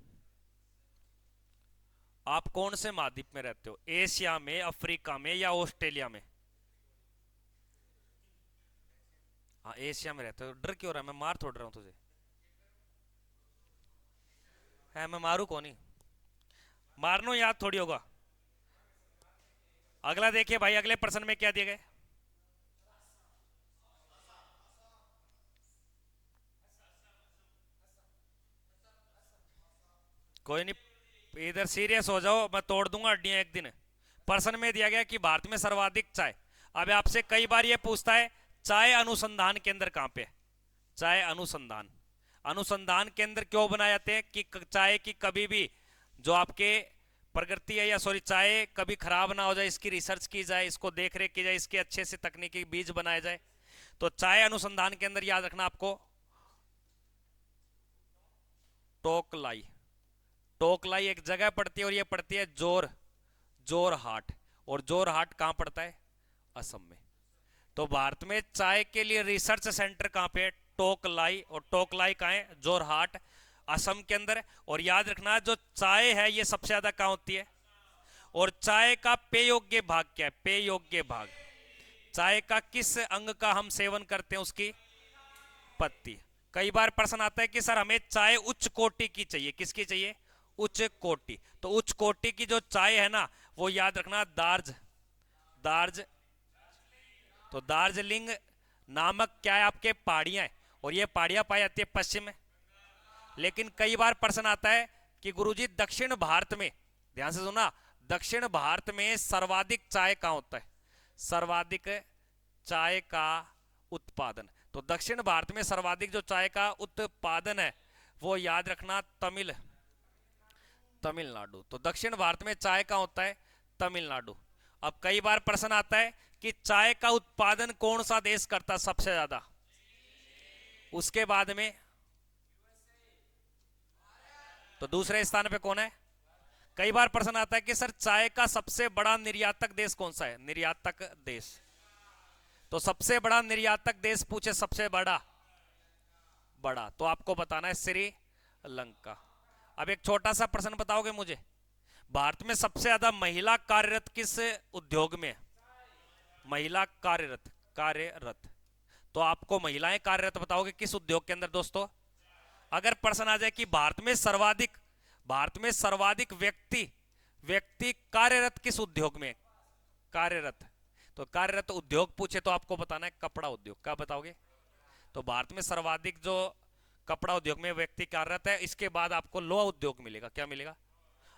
आप कौन से महाद्वीप में रहते हो, एशिया में, अफ्रीका में या ऑस्ट्रेलिया में। हाँ एशिया में रहते हो, डर क्यों रहा है, मैं मार थोड़ रहा हूं तुझे, है मैं मारू कौन ही, मारनो याद थोड़ी होगा। अगला देखिए भाई, अगले प्रश्न में क्या दिए गए, कोई नहीं इधर सीरियस हो जाओ, मैं तोड़ दूंगा हड्डियां एक दिन। प्रश्न में दिया गया कि भारत में सर्वाधिक चाय, अब आपसे कई बार ये पूछता है चाय अनुसंधान केंद्र कहां पे है, चाय अनुसंधान, अनुसंधान केंद्र क्यों बनाए जाते हैं कि चाय की कभी भी जो आपके प्रगति है, या सॉरी चाय कभी खराब ना हो जाए, इसकी रिसर्च की जाए, इसको देख रेख की जाए, इसके अच्छे से तकनीकी बीज बनाए जाए। तो चाय अनुसंधान केंद्र याद रखना आपको टोकलाई, टोकलाई एक जगह पड़ती है, और ये पड़ती है जोरहाट, और जोरहाट कहां पड़ता है, असम में। तो भारत में चाय के लिए रिसर्च सेंटर कहां पे है, टोकलाई, और टोकलाई कहां है, जोरहाट, असम के अंदर। और याद रखना जो चाय है ये सबसे ज्यादा कहां होती है, और चाय का पेय योग्य भाग क्या है, पेय योग्य भाग, चाय का किस अंग का हम सेवन करते हैं, उसकी पत्ती। कई बार प्रश्न आता है कि सर हमें चाय उच्च कोटि की चाहिए, किसकी चाहिए, उच्च कोटि। तो उच्च कोटि की जो चाय है ना, वो याद रखना दार्ज, तो दार्जिलिंग नामक क्या है आपके पहाड़ियां हैं, और ये पहाड़ियां पाई जाती है पश्चिम में। लेकिन कई बार प्रश्न आता है कि गुरुजी दक्षिण भारत में, ध्यान से सुना, दक्षिण भारत में सर्वाधिक चाय कहां होता है, सर्वाधिक चाय का उत्पादन। तो दक्षिण भारत में सर्वाधिक जो चाय का उत्पादन है वो याद रखना तमिलनाडु। तो दक्षिण भारत में चाय का होता है तमिलनाडु। अब कई बार प्रश्न आता है कि चाय का उत्पादन कौन सा देश करता है सबसे ज्यादा, उसके बाद में तो दूसरे स्थान पे कौन है। कई बार प्रश्न आता है कि सर चाय का सबसे बड़ा निर्यातक देश कौन सा है, निर्यातक देश, तो सबसे बड़ा निर्यातक देश पूछे, सबसे बड़ा तो आपको बताना है श्रीलंका। अब एक छोटा सा प्रश्न बताओगे मुझे, भारत में सबसे ज्यादा महिला कार्यरत किस उद्योग में है? महिला कार्यरत, कार्यरत। तो आपको महिलाएं कार्यरत बताओगे किस उद्योग के अंदर दोस्तों? अगर प्रश्न आ जाए कि भारत में सर्वाधिक व्यक्ति व्यक्ति कार्यरत किस उद्योग में? कार्यरत। तो कार्यरत उद्योग पूछे तो आपको बताना है कपड़ा उद्योग। क्या बताओगे? तो भारत में सर्वाधिक जो कपड़ा उद्योग में व्यक्ति कार्यरत है, इसके बाद आपको लोहा उद्योग मिलेगा। क्या मिलेगा?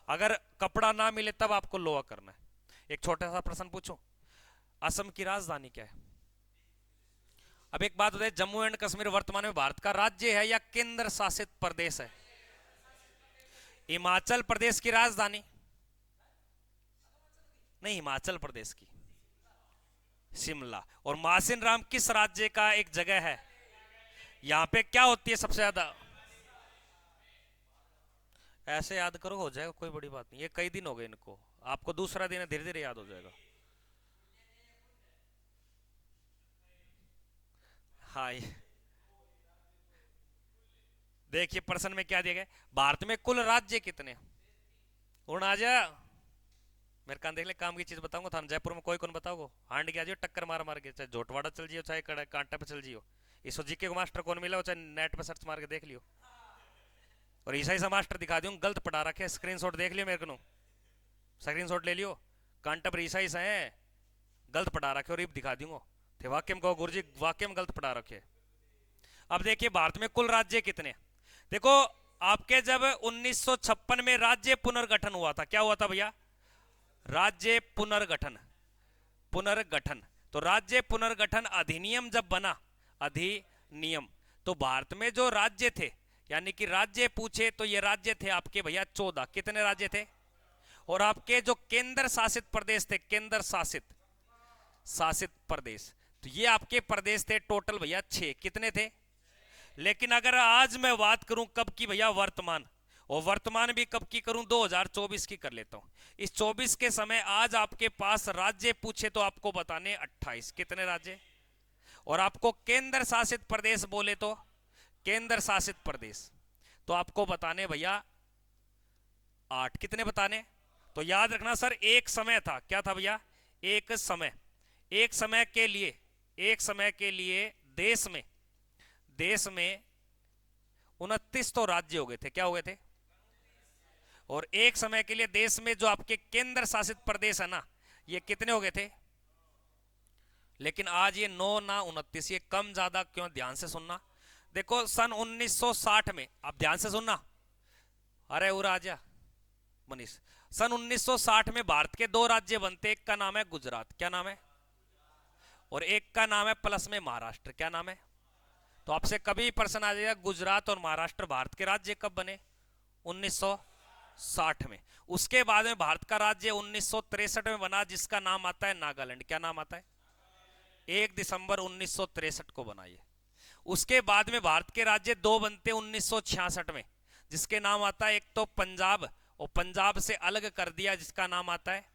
अगर कपड़ा ना मिले तब आपको लोहा करना है। एक छोटा सा प्रश्न पूछूं, असम की राजधानी क्या है? अब एक बात बताइए, जम्मू एंड कश्मीर वर्तमान में भारत का राज्य है या केंद्र शासित प्रदेश है? हिमाचल प्रदेश की राजधानी नहीं, हिमाचल प्रदेश की शिमला। और मासिन राम किस राज्य का एक जगह है? यहां पे क्या होती है सबसे ज्यादा? ऐसे याद करो, हो जाएगा, कोई बड़ी बात नहीं। ये कई दिन हो गए इनको, आपको दूसरा दिन है, धीरे धीरे याद हो जाएगा। हाँ, देखिए प्रश्न में क्या दिया गया, भारत में कुल राज्य कितने? उड़ आ जा मेरे कान देख ले, काम की चीज बताऊंगा थाना। जयपुर में कोई कौन बताओ, हांड गया जो टक्कर मार मार के, चाहे झोटवाड़ा चल जियो चाहे कांटा पे चल जियो। इसो जीके को मास्टर कौन मिला हो, चाहे नेट पे सर्च मार के देख लियो। और ईसा ईसा मास्टर दिखा दूं, गलत पढ़ा रखे, स्क्रीनशॉट देख लियो मेरे को, स्क्रीनशॉट ले लियो। कांटा पर ईसा ईसा है, गलत पढ़ा रखे और दिखा दूंगा थे वाक्य में, कहो गुरुजी वाक्य में गलत पढ़ा रखे। अब देखिए भारत में कुल राज्य कितने? देखो आपके जब 1956 में राज्य पुनर्गठन हुआ था, क्या हुआ था भैया? राज्य पुनर्गठन, पुनर्गठन। तो राज्य पुनर्गठन अधिनियम जब बना, अधिनियम, तो भारत में जो राज्य थे, यानी कि राज्य पूछे तो ये राज्य थे आपके भैया 14। कितने राज्य थे? और आपके जो केंद्र शासित प्रदेश थे, केंद्र शासित प्रदेश, तो ये आपके प्रदेश थे टोटल भैया 6। कितने थे? लेकिन अगर आज मैं बात करूं कब की भैया? वर्तमान। और वर्तमान भी कब की करूं? 2024 की कर लेता हूं। इस 24 के समय आज आपके पास राज्य पूछे तो आपको बताने 28। कितने राज्य? और आपको केंद्र शासित प्रदेश बोले तो, केंद्र शासित प्रदेश तो आपको बताने भैया 8। कितने बताने? तो याद रखना सर, एक समय था, क्या था भैया? एक समय। एक समय के लिए, एक समय के लिए देश में 29 तो राज्य हो गए थे। क्या हो गए थे? और एक समय के लिए देश में जो आपके केंद्र शासित प्रदेश है ना, ये कितने हो गए थे? लेकिन आज ये 9 ना 29। ये कम ज्यादा क्यों? ध्यान से सुनना। देखो सन 1960 में, आप ध्यान से सुनना, अरे उरा आजा मनीष, सन 1960 में भारत के 2 राज्य बनते। एक का नाम है गुजरात, क्या नाम है? और एक का नाम है प्लस में महाराष्ट्र, क्या नाम है? तो आपसे कभी प्रश्न आ जाएगा गुजरात और महाराष्ट्र भारत के राज्य कब बने? 1960 में। उसके बाद में भारत का राज्य 1963 में बना, जिसका नाम आता है नागालैंड। क्या नाम आता है? 1 दिसंबर 1963 को बना ये। उसके बाद में भारत के राज्य 2 बनते 1966 में, जिसके नाम आता है एक तो पंजाब, और पंजाब से अलग कर दिया जिसका नाम आता है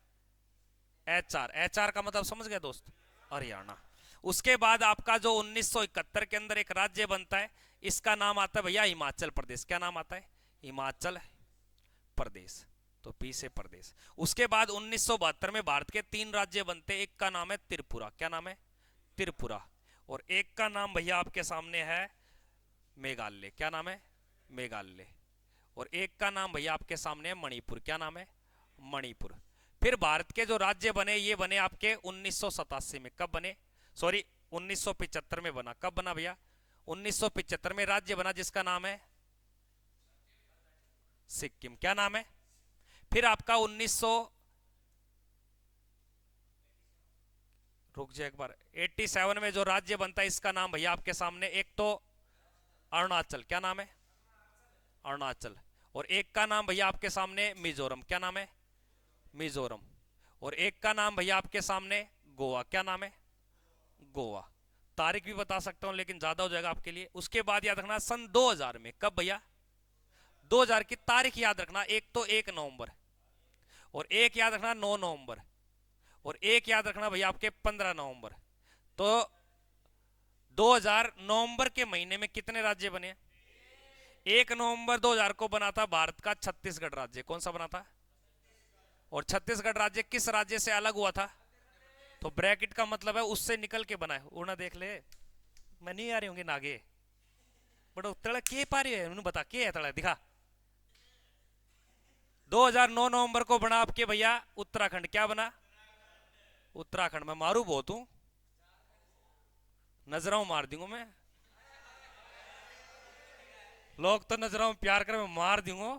HR। HR का मतलब समझ गया दोस्त? हरियाणा। उसके बाद आपका जो 1971 के अंदर एक राज्य बनता है, इसका नाम आता है भैया हिमाचल प्रदेश। क्या नाम आता है? हिमाचल प्रदेश। तो पी से प्रदेश। उसके बाद 1972 में भारत के 3 राज्य बनते। एक का नाम है त्रिपुरा। क्या नाम है? त्रिपुरा। और एक का नाम भैया आपके सामने है मेघालय। क्या नाम है? मेघालय। और एक का नाम भैया आपके सामने है मणिपुर। क्या नाम है? मणिपुर। फिर भारत के जो राज्य बने, ये बने आपके 1987 में। कब बने? सॉरी 1975 में बना। कब बना भैया? 1975 में राज्य बना जिसका नाम है सिक्किम। क्या नाम है? फिर आपका 1900, रुक जाए एक बार, 87 में जो राज्य बनता है इसका नाम भैया आपके सामने, एक तो अरुणाचल। क्या नाम है? अरुणाचल। और एक का नाम भैया आपके सामने मिजोरम। क्या नाम है? मिजोरम। और एक का नाम भैया आपके सामने गोवा। क्या नाम है? गोवा। तारीख भी बता सकता हूं लेकिन ज्यादा हो जाएगा आपके लिए। उसके बाद याद रखना सन 2000 में। कब भैया? 2000 की तारीख याद रखना। एक तो 1 नवंबर, और एक याद रखना 9 नवंबर, और एक याद रखना भैया आपके 15 नवंबर। तो 2000 नवंबर के महीने में कितने राज्य बने? 1 नवंबर 2000 को बना था भारत का छत्तीसगढ़ राज्य। कौन सा बना था? और छत्तीसगढ़ राज्य किस राज्य से अलग हुआ था? तो ब्रैकेट का मतलब है उससे निकल के बना है। उन्हें देख ले, मैं नहीं आ रही होंगे नागे, बट तड़ा के पा रही है उन्हें बता के है तड़ा दिखा। 2009 नवंबर को बना आपके भैया उत्तराखंड। क्या बना? उत्तराखंड। में मारू बहुत हूं, नजरों मार दूंगा मैं। लोग तो नजरों में प्यार कर, मैं मार दूंगा।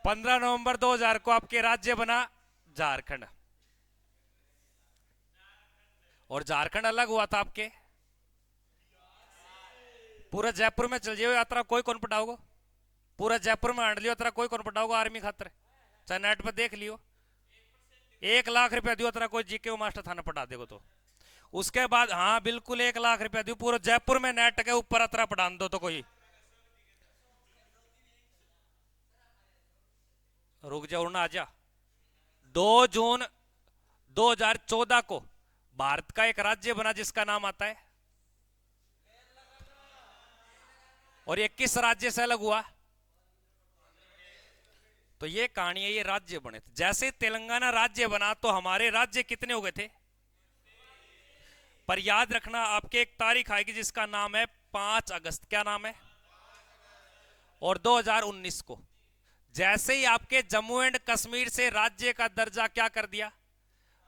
15 नवंबर 2000 को आपके राज्य बना झारखंड। और झारखंड अलग हुआ था आपके। पूरा जयपुर में चल जाओ यात्रा, कोई कौन पटाओगे? पूरा जयपुर में हांड लियो यात्रा, कोई कौन पटाओगे आर्मी खातर? चाहे नेट पर देख लियो, 1,00,000 रुपया दियो तरह कोई जीके मास्टर थाना पटा देगो तो। उसके बाद हाँ बिल्कुल 1,00,000 रुपया दियो, पूरा जयपुर में नेट के ऊपर अतरा पटा दो तो कोई। रुक जाओ ना, आजा। 2 जून 2014 को भारत का एक राज्य बना जिसका नाम आता है, और ये किस राज्य से अलग हुआ? तो ये कहानी है, ये राज्य बने थे। जैसे तेलंगाना राज्य बना तो हमारे राज्य कितने हो गए थे? पर याद रखना आपके एक तारीख आएगी जिसका नाम है 5 अगस्त। क्या नाम है? और 2019 को जैसे ही आपके जम्मू एंड कश्मीर से राज्य का दर्जा क्या कर दिया?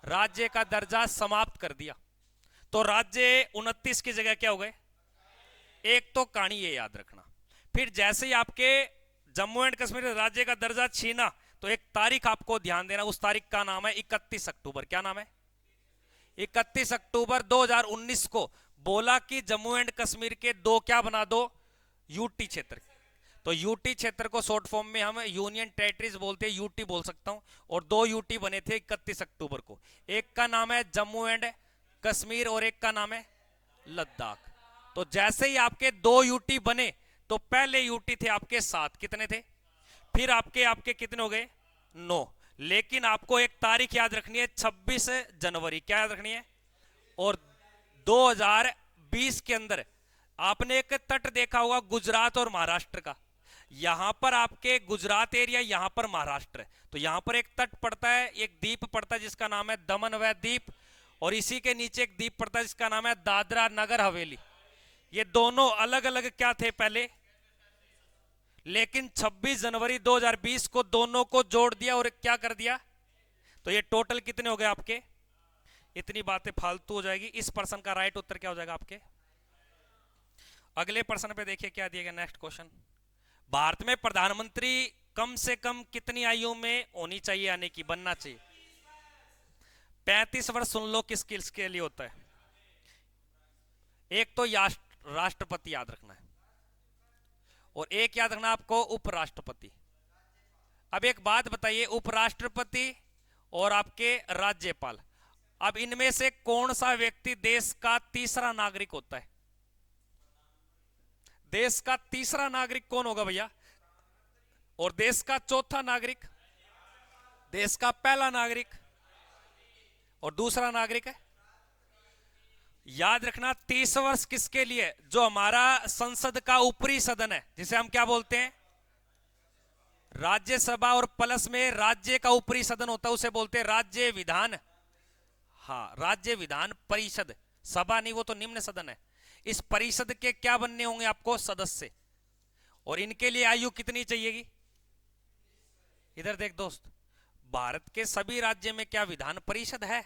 राज्य का दर्जा समाप्त कर दिया। तो राज्य 29 की जगह क्या हो गए? एक तो कहानी ये याद रखना। फिर जैसे ही आपके जम्मू एंड कश्मीर राज्य का दर्जा छीना तो एक तारीख आपको ध्यान देना, उस तारीख का नाम है 31 अक्टूबर। क्या नाम है? 31 अक्टूबर 2019 को बोला कि जम्मू एंड कश्मीर के 2 क्या बना दो? यूटी क्षेत्र। तो यूटी क्षेत्र को शॉर्ट फॉर्म में हम यूनियन टेरिटरीज बोलते हैं, यूटी बोल सकता हूं। और 2 यूटी बने थे 31 अक्टूबर को। एक का नाम है जम्मू एंड कश्मीर और एक का नाम है लद्दाख। तो जैसे ही आपके 2 यूटी बने तो पहले यूटी थे आपके 7। कितने थे? फिर आपके कितने हो गए? 9। लेकिन आपको एक तारीख याद रखनी है, 26 जनवरी। क्या याद रखनी है? और 2020 के अंदर आपने एक तट देखा होगा गुजरात और महाराष्ट्र का। यहां पर आपके गुजरात एरिया, यहां पर महाराष्ट्र है। तो यहां पर एक तट पड़ता है, एक द्वीप पड़ता है जिसका नाम है दमन व द्वीप, और इसी के नीचे एक द्वीप पड़ता है जिसका नाम है दादरा नगर हवेली। ये दोनों अलग अलग क्या थे पहले, लेकिन 26 जनवरी 2020 को दोनों को जोड़ दिया और क्या कर दिया? तो ये टोटल कितने हो गए आपके? इतनी बातें फालतू हो जाएगी। इस प्रश्न का राइट उत्तर क्या हो जाएगा आपके? अगले प्रश्न पे देखिए क्या दिया गया। नेक्स्ट क्वेश्चन, भारत में प्रधानमंत्री कम से कम कितनी आयु में होनी चाहिए, यानी कि बनना चाहिए? 35 वर्ष। सुन लो किस के लिए होता है। एक तो राष्ट्रपति याद रखना है, और एक याद रखना आपको उपराष्ट्रपति। अब एक बात बताइए, उपराष्ट्रपति और आपके राज्यपाल, अब इनमें से कौन सा व्यक्ति देश का तीसरा नागरिक होता है? देश का तीसरा नागरिक कौन होगा भैया? और देश का चौथा नागरिक? देश का पहला नागरिक और दूसरा नागरिक है। याद रखना 30 वर्ष किसके लिए? जो हमारा संसद का ऊपरी सदन है, जिसे हम क्या बोलते हैं? राज्यसभा, और प्लस में राज्य का ऊपरी सदन होता है उसे बोलते हैं राज्य विधान। हाँ, राज्य विधान परिषद। सभा नहीं, वो तो निम्न सदन है। इस परिषद के क्या बनने होंगे आपको? सदस्य। और इनके लिए आयु कितनी चाहिएगी? इधर देख दोस्त, भारत के सभी राज्य में क्या विधान परिषद है?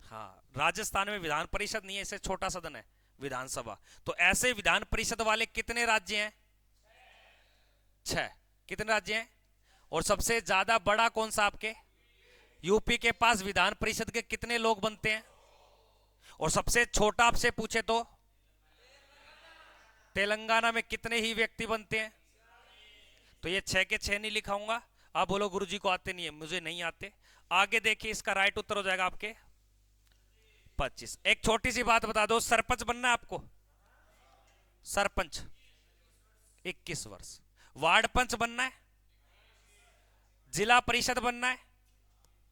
हाँ, राजस्थान में विधान परिषद नहीं है, इसे छोटा सदन है विधानसभा। तो ऐसे विधान परिषद वाले कितने राज्य हैं? 6। कितने राज्य हैं? और सबसे ज्यादा बड़ा कौन सा आपके? यूपी के पास विधान परिषद के कितने लोग बनते हैं? और सबसे छोटा आपसे पूछे तो तेलंगाना में कितने ही व्यक्ति बनते हैं? तो ये 6 के 6 नहीं लिखाऊंगा। आप बोलो गुरुजी को आते नहीं है, मुझे नहीं आते। आगे देखिए, इसका राइट उत्तर हो जाएगा आपके 25। एक छोटी सी बात बता दो, सरपंच बनना है आपको? सरपंच 21 वर्ष। वार्ड पंच बनना है? जिला परिषद बनना है?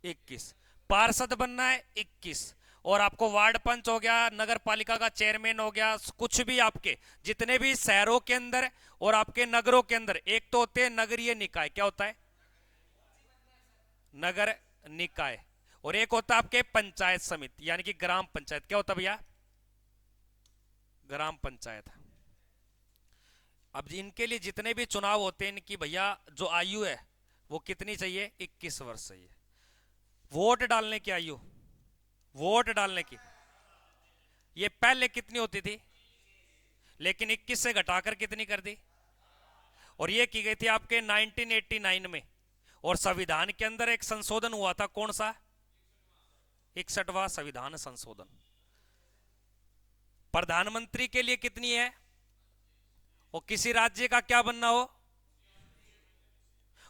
21। पार्षद बनना है? 21। और आपको वार्ड पंच हो गया, नगर पालिका का चेयरमैन हो गया, कुछ भी आपके जितने भी शहरों के अंदर और आपके नगरों के अंदर एक तो होते हैं नगरीय निकाय। क्या होता है? नगर निकाय, और एक होता है आपके पंचायत समिति यानी कि ग्राम पंचायत। क्या होता भैया? ग्राम पंचायत। अब इनके लिए जितने भी चुनाव होते हैं इनकी भैया जो आयु है वो कितनी चाहिए? 21 वर्ष चाहिए। वोट डालने की आयु, वोट डालने की, ये पहले कितनी होती थी? लेकिन 21 से घटाकर कितनी कर दी? और ये की गई थी आपके 1989 में। और संविधान के अंदर एक संशोधन हुआ था, कौन सा? 61वां संविधान संशोधन। प्रधानमंत्री के लिए कितनी है? और किसी राज्य का क्या बनना हो,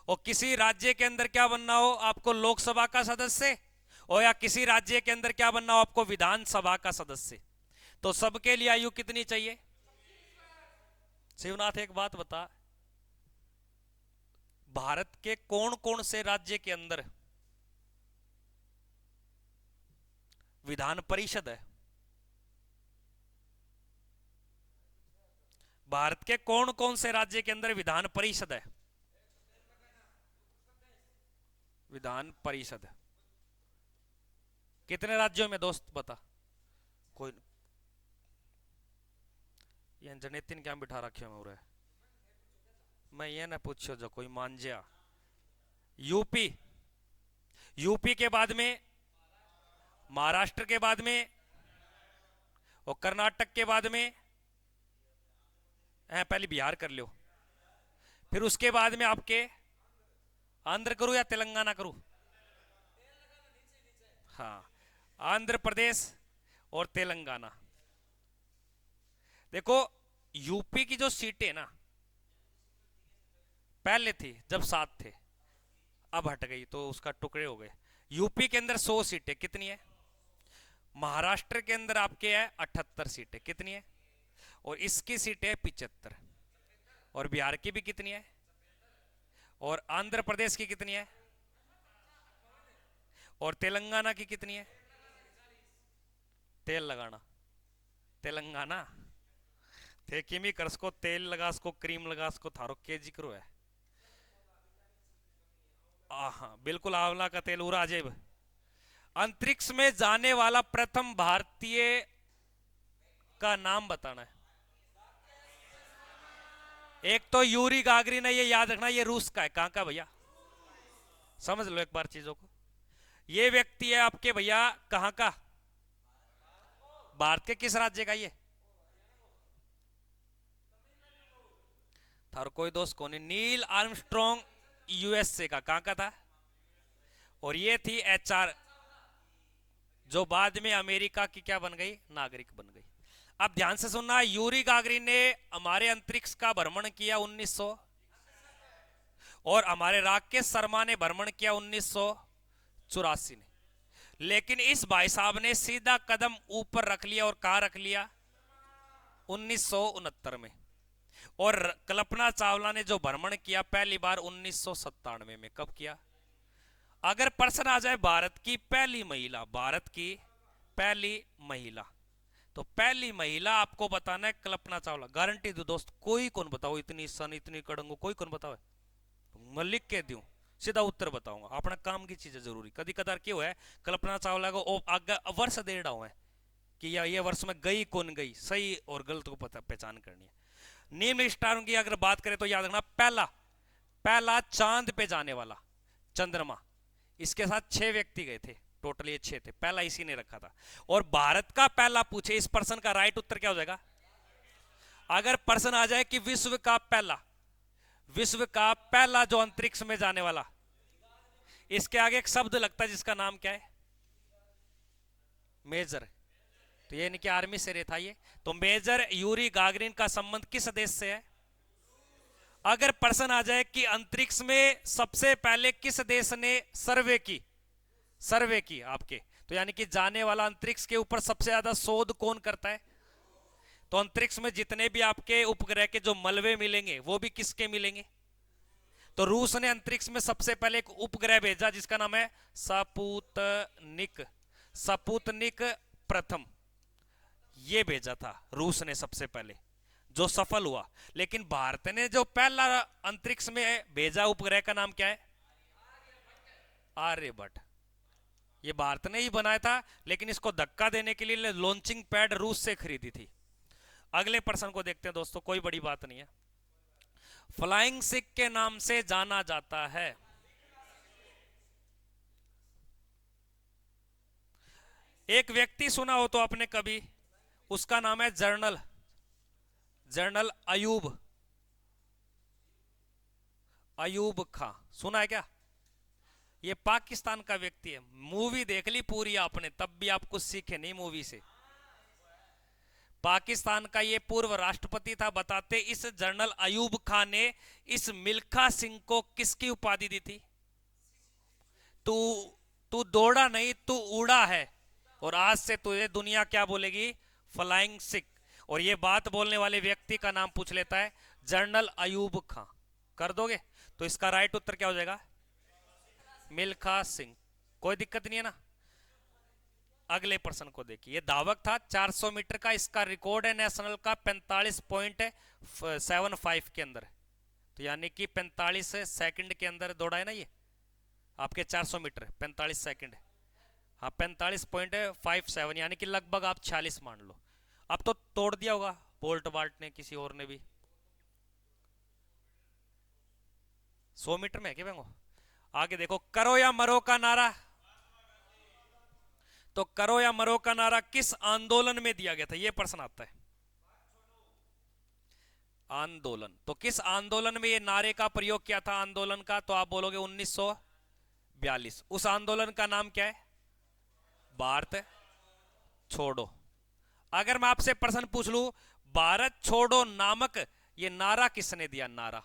और किसी राज्य के अंदर क्या बनना हो आपको? लोकसभा का सदस्य, और या किसी राज्य के अंदर क्या बनना हो आपको? विधानसभा का सदस्य। तो सबके लिए आयु कितनी चाहिए? शिवनाथ एक बात बता, भारत के कौन कौन से राज्य के अंदर विधान परिषद है? भारत के कौन कौन से राज्य के अंदर विधान परिषद है? विधान परिषद कितने राज्यों में दोस्त बता? कोई ये जनेतिन क्या बिठा रखे में उरे? मैं ये ना पूछो जो कोई मान जा। यूपी, यूपी के बाद में महाराष्ट्र के बाद में और कर्नाटक के बाद में पहले बिहार कर लो, फिर उसके बाद में आपके आंध्र करूं या तेलंगाना करूं? हाँ, आंध्र प्रदेश और तेलंगाना। देखो यूपी की जो सीटें ना पहले थी जब 7 थे, अब हट गई तो उसका टुकड़े हो गए। यूपी के अंदर 100 सीटें, कितनी है? महाराष्ट्र के अंदर आपके है 78 सीटें, कितनी है? और इसकी सीटें 75। और बिहार की भी कितनी है? और आंध्र प्रदेश की कितनी है? और तेलंगाना की कितनी है? तेल लगाना तेलंगाना थे किमी कर्स को तेल लगा को क्रीम लगा को थारो केजी करो है। हाँ बिल्कुल, आंवला का तेल उरा अजेब। अंतरिक्ष में जाने वाला प्रथम भारतीय का नाम बताना है। एक तो यूरी गागरिन है, ये याद रखना, ये रूस का है। कहां का भैया? समझ लो एक बार चीजों को। ये व्यक्ति है आपके भैया कहां का? भारत के किस राज्य का? ये थार कोई दोस्त कौन? नील आर्मस्ट्रॉन्ग यूएसए का। कहां का था? और ये थी एचआर जो बाद में अमेरिका की क्या बन गई? नागरिक बन गई। अब ध्यान से सुनना, यूरी गागरिन ने हमारे अंतरिक्ष का भ्रमण किया 1900, और हमारे राकेश शर्मा ने भ्रमण किया 1984 में। लेकिन इस भाई साहब ने सीधा कदम ऊपर रख लिया, और कहां रख लिया? 1969 में। और कल्पना चावला ने जो भ्रमण किया पहली बार 1997 में। कब किया? अगर प्रश्न आ जाए भारत की पहली महिला, भारत की पहली महिला, तो पहली महिला आपको बताना है कल्पना चावला। गारंटी दो दोस्त, कोई कौन बताओ, इतनी सन इतनी कड़ंगो कोई कौन बताओ? मैं लिख के दूं, सीधा उत्तर बताऊंगा। अपना काम की चीजें जरूरी। कभी कदार क्यों है कल्पना चावला को आगे वर्ष दे रहा हूं कि ये वर्ष में गई कौन गई, सही और गलत को पता पहचान करनी है। निम्न स्टारों की अगर बात करें तो याद रखना, पहला चांद पे जाने वाला चंद्रमा, इसके साथ 6 व्यक्ति गए थे, टोटल ये 6 थे, पहला इसी ने रखा था। और भारत का पहला पूछे, इस प्रश्न का राइट उत्तर क्या हो जाएगा? अगर प्रश्न आ जाए कि विश्व का पहला जो अंतरिक्ष में जाने वाला, इसके आगे एक शब्द लगता है जिसका नाम क्या है? मेजर। तो ये नहीं कि आर्मी से रहता ये, तो मेजर यूरी गागरिन का संबंध किस देश से है? अगर प्रश्न आ जाए कि अंतरिक्ष में सबसे पहले किस देश ने सर्वे की आपके, तो यानी कि जाने वाला अंतरिक्ष के ऊपर सबसे ज्यादा शोध कौन करता है? तो अंतरिक्ष में जितने भी आपके उपग्रह के जो मलबे मिलेंगे वो भी किसके मिलेंगे? तो रूस ने अंतरिक्ष में सबसे पहले एक उपग्रह भेजा जिसका नाम है सपुतनिक प्रथम, ये भेजा था रूस ने सबसे पहले, जो सफल हुआ। लेकिन भारत ने जो पहला अंतरिक्ष में भेजा उपग्रह का नाम क्या है? आर्यभट्ट। ये भारत ने ही बनाया था, लेकिन इसको धक्का देने के लिए लॉन्चिंग पैड रूस से खरीदी थी। अगले प्रश्न को देखते हैं दोस्तों, कोई बड़ी बात नहीं है। फ्लाइंग सिख के नाम से जाना जाता है। एक व्यक्ति सुना हो तो आपने कभी, उसका नाम है जनरल जनरल अयूब अयूब खां। सुना है क्या? ये पाकिस्तान का व्यक्ति है। मूवी देख ली पूरी आपने, तब भी आप कुछ सीखे नहीं मूवी से। पाकिस्तान का ये पूर्व राष्ट्रपति था। बताते इस जनरल अयूब खान ने इस मिल्खा सिंह को किसकी उपाधि दी थी? तू तू दौड़ा नहीं, तू उड़ा है, और आज से तुझे दुनिया क्या बोलेगी? फ्लाइंग सिख। और ये बात बोलने वाले व्यक्ति का नाम पूछ लेता है जनरल अयूब खान। कर दोगे? तो इसका राइट उत्तर क्या हो जाएगा? मिल्खा सिंह। कोई दिक्कत नहीं है ना? अगले प्रश्न को देखिए। ये धावक था 400 मीटर का, इसका रिकॉर्ड है नेशनल का 45.75 के अंदर। तो यानी कि 45 सेकंड के अंदर दौड़ा है ना ये आपके 400 मीटर, 45 सेकंड। हाँ 45.57, यानी कि लगभग आप 46 मान लो। अब तो तोड़ दिया होगा बोल्ट बाल्ट ने, किसी और ने भी। 100 मीटर में है क्या बेंगो? आगे देखो, करो या मरो का नारा। तो करो या मरो का नारा किस आंदोलन में दिया गया था? यह प्रश्न आता है। आंदोलन, तो किस आंदोलन में ये नारे का प्रयोग किया था? आंदोलन का तो आप बोलोगे 1942। उस आंदोलन का नाम क्या है? भारत छोड़ो। अगर मैं आपसे प्रश्न पूछ लूं, भारत छोड़ो नामक ये नारा किसने दिया? नारा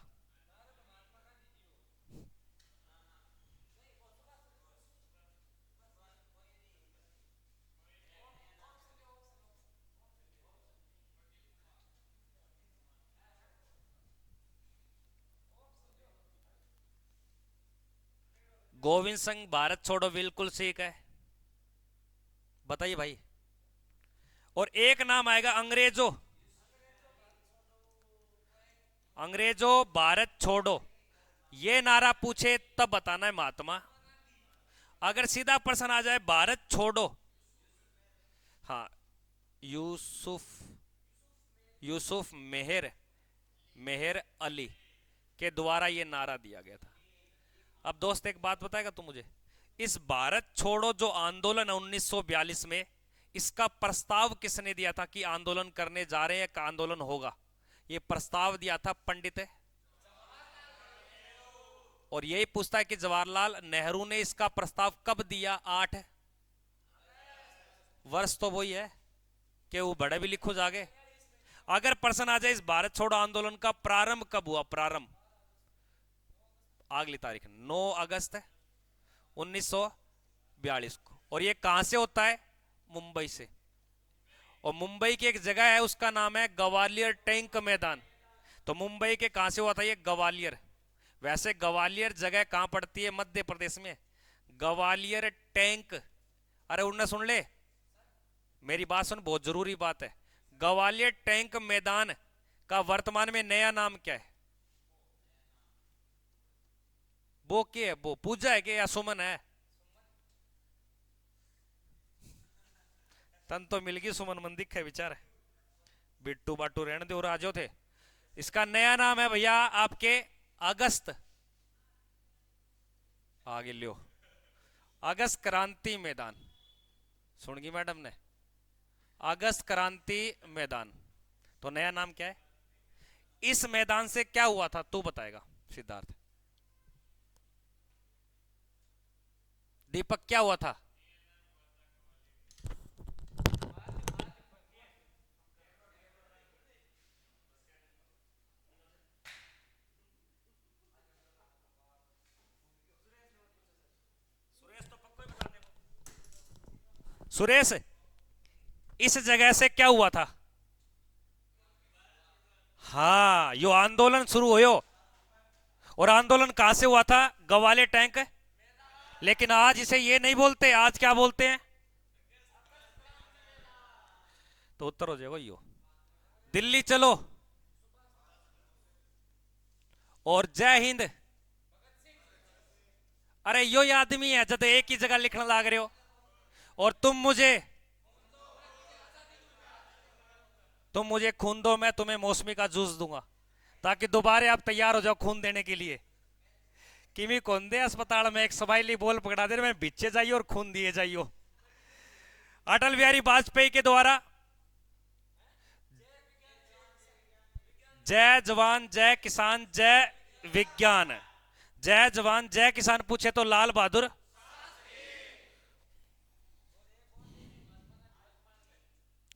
गोविंद सिंह। भारत छोड़ो बिल्कुल ठीक है। बताइए भाई। और एक नाम आएगा अंग्रेजों। अंग्रेजों भारत छोड़ो, ये नारा पूछे तब बताना है महात्मा। अगर सीधा प्रश्न आ जाए भारत छोड़ो, हाँ, यूसुफ यूसुफ मेहर मेहर अली के द्वारा ये नारा दिया गया था। अब दोस्त एक बात बताएगा तू मुझे, इस भारत छोड़ो जो आंदोलन है 1942 में, इसका प्रस्ताव किसने दिया था कि आंदोलन करने जा रहे हैं, का आंदोलन होगा? ये प्रस्ताव दिया था पंडित है। और यही पूछता है कि जवाहरलाल नेहरू ने इसका प्रस्ताव कब दिया? 8 वर्ष तो वही है कि वो बड़े भी लिखो जागे। अगर प्रश्न आ जाए इस भारत छोड़ो आंदोलन का प्रारंभ कब हुआ? प्रारंभ अगली तारीख 9 अगस्त 1942 को। और ये कहां से होता है? मुंबई से। और मुंबई की एक जगह है, उसका नाम है ग्वालियर टैंक मैदान। तो मुंबई के कहां से हुआ था ये? ग्वालियर। वैसे ग्वालियर जगह कहां पड़ती है? मध्य प्रदेश में। ग्वालियर टैंक, अरे उनने सुन ले मेरी बात सुन, बहुत जरूरी बात है। ग्वालियर टैंक मैदान का वर्तमान में नया नाम क्या है? वो क्या है? वो पूजा है क्या या सुमन है? तन तो मिल गई सुमन मंदिर है विचार है। बिट्टू बाटू रहने दे और आजो थे। इसका नया नाम है भैया आपके अगस्त, आगे लियो, अगस्त क्रांति मैदान। सुन गई मैडम ने? अगस्त क्रांति मैदान। तो नया नाम क्या है? इस मैदान से क्या हुआ था तू बताएगा सिद्धार्थ? दीपक क्या हुआ था? सुरेश, इस जगह से क्या हुआ था? हाँ, यो आंदोलन शुरू हो। और आंदोलन कहां से हुआ था? ग्वालियर टैंक। लेकिन आज इसे ये नहीं बोलते, आज क्या बोलते हैं? तो उत्तर हो जाएगा यो, दिल्ली चलो और जय हिंद। अरे यो ही आदमी है जब एक ही जगह लिखने लाग रहे हो। और तुम मुझे खून दो, मैं तुम्हें मौसमी का जूस दूंगा, ताकि दोबारा आप तैयार हो जाओ खून देने के लिए। किमी कौन दे अस्पताल में एक स्माइली बॉल पकड़ा दे, मैं बिच्छे जाइयो और खून दिए जाइयो। अटल बिहारी वाजपेयी के द्वारा जय जवान जय किसान जय विज्ञान, जय जवान जय किसान पूछे तो लाल बहादुर।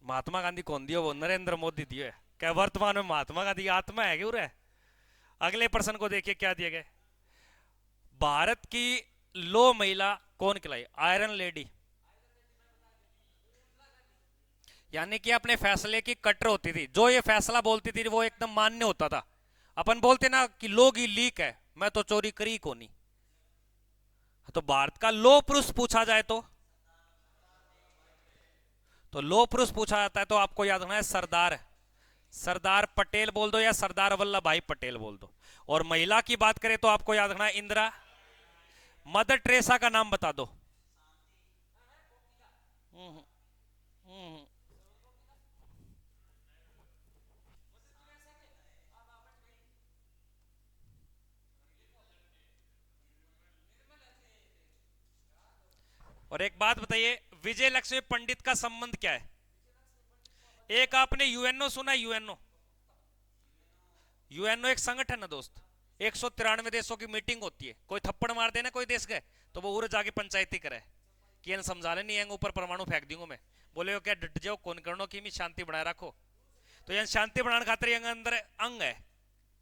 महात्मा गांधी कौन दियो? वो नरेंद्र मोदी दियो है। क्या वर्तमान में महात्मा गांधी आत्मा है क्यों? अगले प्रश्न को देखिए क्या दिया गया। भारत की लो महिला कौन कहलाई? Iron lady. यानी कि अपने फैसले की कट्टर होती थी, जो ये फैसला बोलती थी वो एकदम मान्य होता था। अपन बोलते ना कि लोग ही लीक है, मैं तो चोरी करी को नहीं। तो भारत का लो पुरुष पूछा जाए तो लो पुरुष पूछा जाता है तो आपको याद रखना है सरदार, सरदार पटेल बोल दो या सरदार वल्लभ भाई पटेल बोल दो। और महिला की बात करें तो आपको याद रखना है इंदिरा। मदर टेरेसा का नाम बता दो। हम्म, हम्म। और एक बात बताइए, विजय लक्ष्मी पंडित का संबंध क्या है? एक आपने यूएनओ सुना? यूएनओ, यूएनओ एक संगठन है दोस्त। 193 देशों की मीटिंग होती है। कोई थप्पड़ मार देना कोई देश गए तो वो उड़ जाके पंचायती करे कि समझा ले नहीं ऊपर परमाणु फेंक दूंगा मैं। बोले क्या डट जाओ, कौन करनो की शांति बनाए रखो। तो यहाँ शांति बनाने खातिर अंदर अंग है,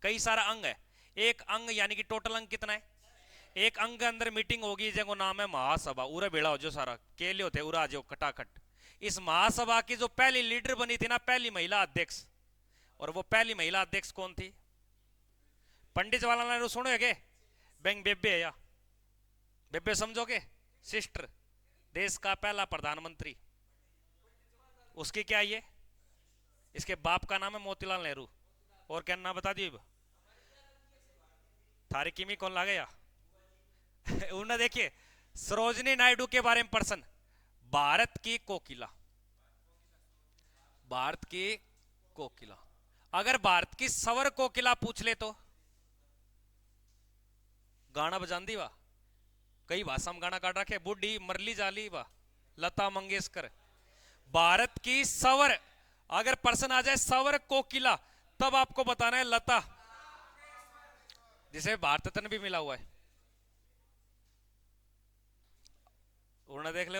कई सारा अंग है। एक अंग यानी कि टोटल अंग कितना है? एक अंग के अंदर मीटिंग होगी जिसको नाम है महासभा। उरे बेड़ा हो जो सारा केले होते उरा जो कटाखट। इस महासभा की जो पहली लीडर बनी थी ना, पहली महिला अध्यक्ष, और वो पहली महिला अध्यक्ष कौन थी? पंडित जवाहरलाल नेहरू सुनो के बेंग बेबे है या बेबे समझोगे? सिस्टर, देश का पहला प्रधानमंत्री। उसकी क्या ये, इसके बाप का नाम है मोतीलाल नेहरू। और क्या नाम बता दिए? थारी किमी कौन लागे या उन्हें देखिए सरोजनी नायडू के बारे में प्रश्न। भारत की कोकिला, भारत की कोकिला। अगर भारत की सवर कोकिला पूछ ले तो गाना बजांदी वाह, कई भाषा में गाना काट रखे, बुढ़ी मरली जाली वाह, लता मंगेशकर। भारत की सवर, अगर पर्सन आ जाए सवर कोकिला, तब आपको बताना है लता, जिसे भारत रत्न भी मिला हुआ है। उन्होंने देख ले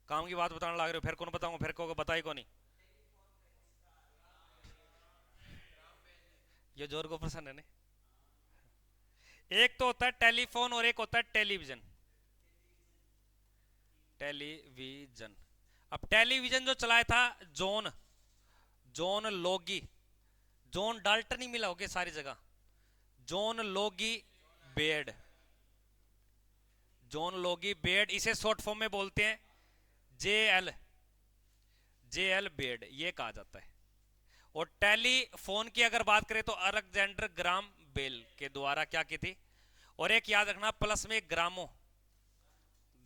काम की बात बताने लग रहे हो, फिर कौन बताऊंगा? फिर को बताई को नहीं। ये जोर को प्रश्न है ने। एक तो होता है टेलीफोन और एक होता है टेलीविजन। टेलीविजन, अब टेलीविजन जो चलाया था John, John Logie, John Dalton ही मिला होगा सारी जगह, John Logie Baird, John Logie Baird, इसे शॉर्ट फॉर्म में बोलते हैं जेएल, जेएल बेड ये कहा जाता है। और टेलीफोन की अगर बात करें तो अलेक्जेंडर ग्राम बेल के द्वारा क्या की थी। और एक याद रखना प्लस में ग्रामो,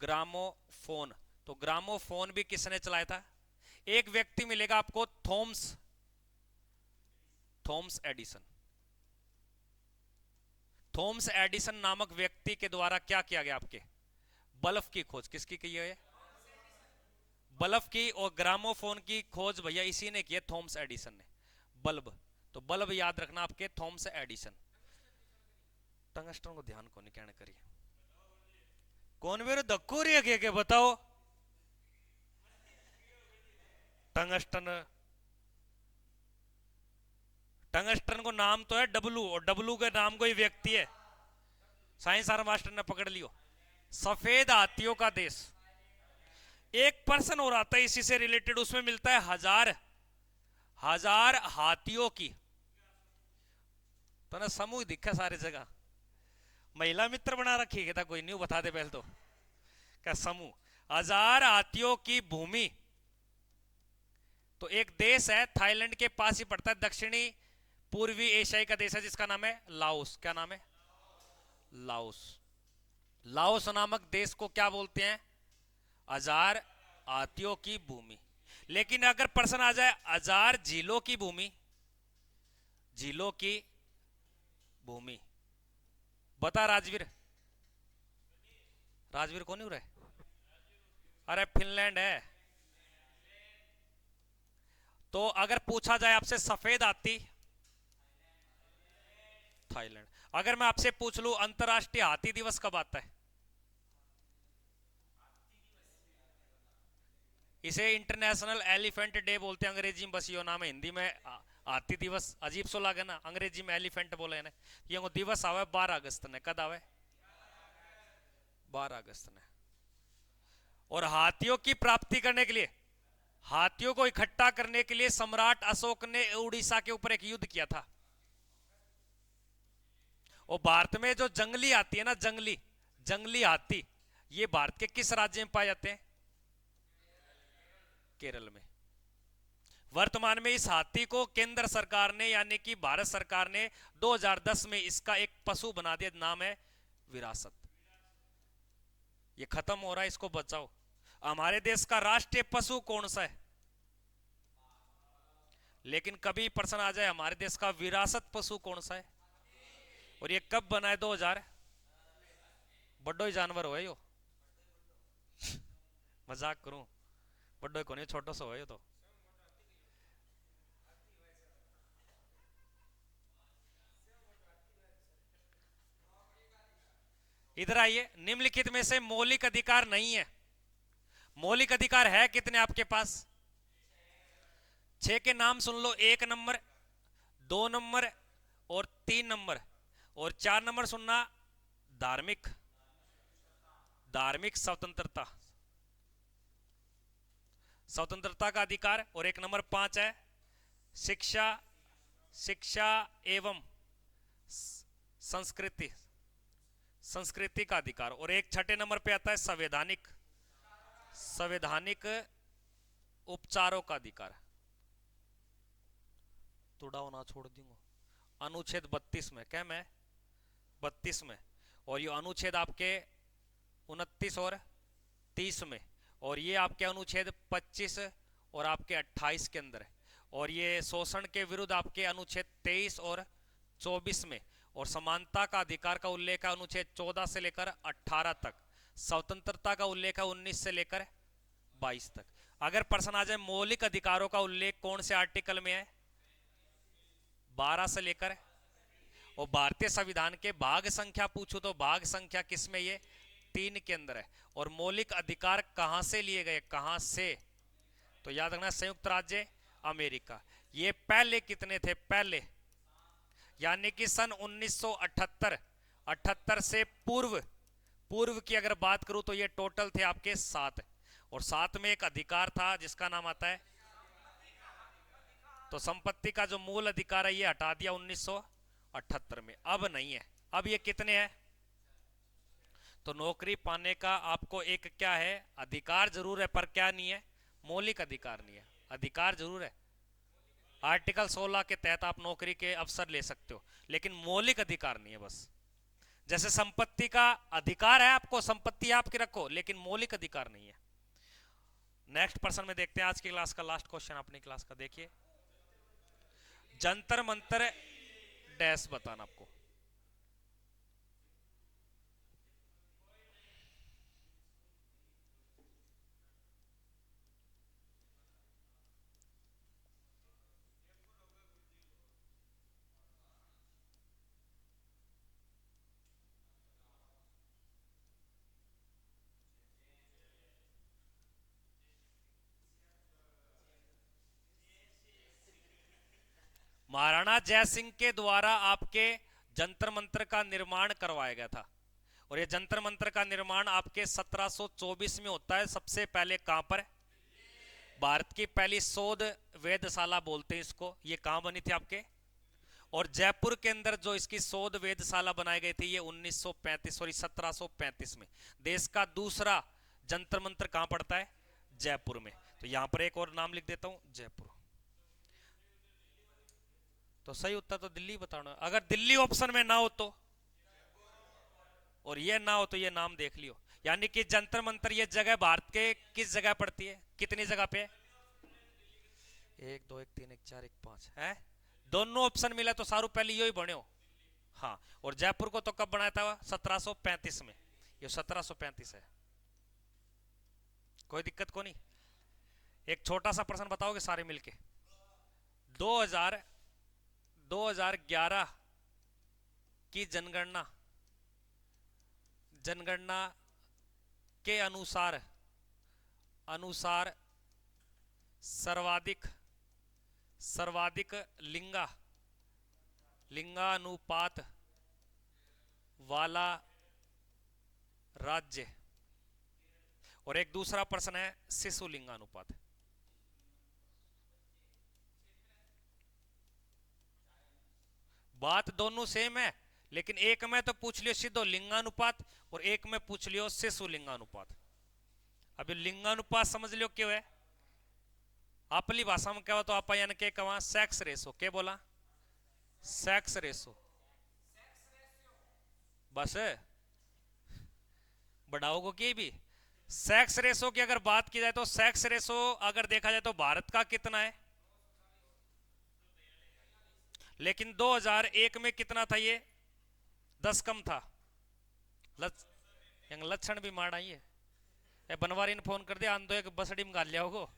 ग्रामोफोन, तो ग्रामोफोन भी किसने चलाया था? एक व्यक्ति मिलेगा आपको Thomas, Thomas Edison. Thomas Edison नामक व्यक्ति के द्वारा क्या किया गया? आपके बल्ब की खोज किसकी की है? बल्ब की और ग्रामोफोन की खोज भैया इसी ने की है, थॉमस एडिसन ने। बल्ब, तो बल्ब याद रखना आपके थॉमस एडिसन। टंगस्टन को ध्यान को नहीं कहने करिए, कौन मेरे धक्को रही है के बताओ? टंगस्टन, टंगस्टन को नाम तो है डब्लू, और डब्लू के नाम कोई व्यक्ति है, साइंस आर मास्टर ने पकड़ लियो। सफेद हाथियों का देश, एक पर्सन और आता है इसी से रिलेटेड, उसमें मिलता है हजार, हजार हाथियों की, तो ना समूह दिखा सारी जगह। महिला मित्र बना रखी है, कोई नहीं बता दे पहले तो क्या समूह, हजार हाथियों की भूमि। तो एक देश है थाईलैंड के पास ही पड़ता है, दक्षिणी पूर्वी एशियाई का देश है जिसका नाम है लाओस। क्या नाम है? लाओस। लाओस नामक देश को क्या बोलते हैं? हजार हाथियों की भूमि। लेकिन अगर प्रश्न आ जाए हजार झीलों की भूमि, झीलों की भूमि, बता राजवीर। राजवीर कौन हो रहा है? अरे फिनलैंड है। तो अगर पूछा जाए आपसे सफेद हाथी, थाईलैंड। अगर मैं आपसे पूछ लूं अंतरराष्ट्रीय हाथी दिवस कब आता है? इसे इंटरनेशनल एलिफेंट डे बोलते हैं अंग्रेजी में, बस यो नाम है। हिंदी में हाथी दिवस अजीब सो लगे ना, अंग्रेजी में एलिफेंट बोले ना। ये दिवस आवे 12 अगस्त ने। कद आवे? 12 अगस्त ने। और हाथियों की प्राप्ति करने के लिए, हाथियों को इकट्ठा करने के लिए सम्राट अशोक ने उड़ीसा के ऊपर एक युद्ध किया था। और भारत में जो जंगली हाथी है ना, जंगली जंगली हाथी, ये भारत के किस राज्य में पाए जाते हैं? केरल में। वर्तमान में इस हाथी को केंद्र सरकार ने, यानी कि भारत सरकार ने 2010 में इसका एक पशु बना दिया, नाम है विरासत। ये खत्म हो रहा है, इसको बचाओ। हमारे देश का राष्ट्रीय पशु कौन सा है? लेकिन कभी प्रश्न आ जाए हमारे देश का विरासत पशु कौन सा है, और ये कब बना है? 2000। बड़ो ही जानवर हो यो। मजाक करूं, बड़ो को नहीं, छोटो सा हो तो। इधर आइए। निम्नलिखित में से मौलिक अधिकार नहीं है। मौलिक अधिकार है कितने आपके पास? 6 के नाम सुन लो। 1 नंबर, 2 नंबर और 3 नंबर। और 4 नंबर सुनना, धार्मिक, धार्मिक स्वतंत्रता, स्वतंत्रता का अधिकार। और 1 नंबर 5 है शिक्षा, शिक्षा एवं संस्कृति, संस्कृति का अधिकार। और एक 6 नंबर पे आता है संवैधानिक, संवैधानिक उपचारों का अधिकार। थोड़ा होना छोड़ दूंगा। अनुच्छेद 32 में, क्या मैं 32 में, और ये अनुच्छेद आपके 29 और 30 में, और ये आपके अनुच्छेद 25 और आपके 28 के अंदर है। और ये शोषण के विरुद्ध आपके अनुच्छेद 23 और 24 में। और समानता का अधिकार का उल्लेख है अनुच्छेद 14 से लेकर 18 तक। स्वतंत्रता का उल्लेख है 19 से लेकर 22 तक। अगर प्रश्न आ जाए मौलिक अधिकारों का उल्लेख कौन से आर्टिकल में है? 12 से लेकर। और भारतीय संविधान के भाग संख्या पूछो तो भाग संख्या किसमें? ये 3 के अंदर है। और मौलिक अधिकार कहां से लिए गए? कहां से? तो याद रखना, संयुक्त राज्य अमेरिका। ये पहले कितने थे? पहले यानी कि सन 1978, 78 से पूर्व, पूर्व की अगर बात करूं तो ये टोटल थे आपके 7। और 7 में एक अधिकार था जिसका नाम आता है, तो संपत्ति का जो मूल अधिकार है ये हटा दिया 1978 में। अब नहीं है। अब ये कितने हैं? तो नौकरी पाने का आपको एक क्या है? अधिकार जरूर है, पर क्या नहीं है? मौलिक अधिकार नहीं है। अधिकार जरूर है, आर्टिकल 16 के तहत आप नौकरी के अवसर ले सकते हो, लेकिन मौलिक अधिकार नहीं है। बस जैसे संपत्ति का अधिकार है आपको, संपत्ति आपकी रखो, लेकिन मौलिक अधिकार नहीं है। नेक्स्ट पर्सन में देखते हैं आज की क्लास का लास्ट क्वेश्चन अपनी क्लास का। देखिए, जंतर मंतर डैश बताना आपको। महाराणा जय सिंह के द्वारा आपके जंतर मंतर का निर्माण करवाया गया था। और ये जंतर मंतर का निर्माण आपके 1724 में होता है। सबसे पहले कहां पर? भारत की पहली शोध वेधशाला बोलते हैं इसको। ये कहां बनी थी आपके? और जयपुर के अंदर जो इसकी शोध वेधशाला बनाई गई थी ये 1935 सॉरी 1735 में। देश का दूसरा जंतर मंतर कहां पड़ता है? जयपुर में। तो यहां पर एक और नाम लिख देता हूं, जयपुर। तो सही उत्तर तो दिल्ली बताना। अगर दिल्ली ऑप्शन में ना हो तो, और ये ना हो तो ये नाम देख लियो। यानी कि जंतर मंतर ये जगह भारत के किस जगह पड़ती है, कितनी जगह पे? 1 2 1 3 1 4 1 5 है। दोनों ऑप्शन मिला तो सारू पहले यो ही बने हो। हाँ, और जयपुर को तो कब बनाया था? 1735 में। ये 1735 है। कोई दिक्कत को नहीं। एक छोटा सा प्रश्न बताओगे सारे मिलके? 2011 की जनगणना के अनुसार सर्वाधिक लिंगानुपात वाला राज्य। और एक दूसरा प्रश्न है शिशु लिंगानुपात। बात दोनों सेम है, लेकिन एक में तो पूछ लियो सीधो लिंगानुपात और एक में पूछ लियो शिशु लिंगानुपात। अभी लिंगानुपात समझ लियो क्यों है? अपनी भाषा में क्या हो तो आप यानी के कहा सेक्स रेशो। क्या बोला? Sex ratio. बस बढ़ाओ को की भी सेक्स रेशो की अगर बात की जाए तो सेक्स रेशो अगर देखा जाए तो भारत का कितना है? लेकिन 2001 में कितना था? ये 10 कम था। लक्षण भी मार आई है। बनवारी ने फोन कर दिया, आंदो एक बसड़ी में गाल लिया होगो।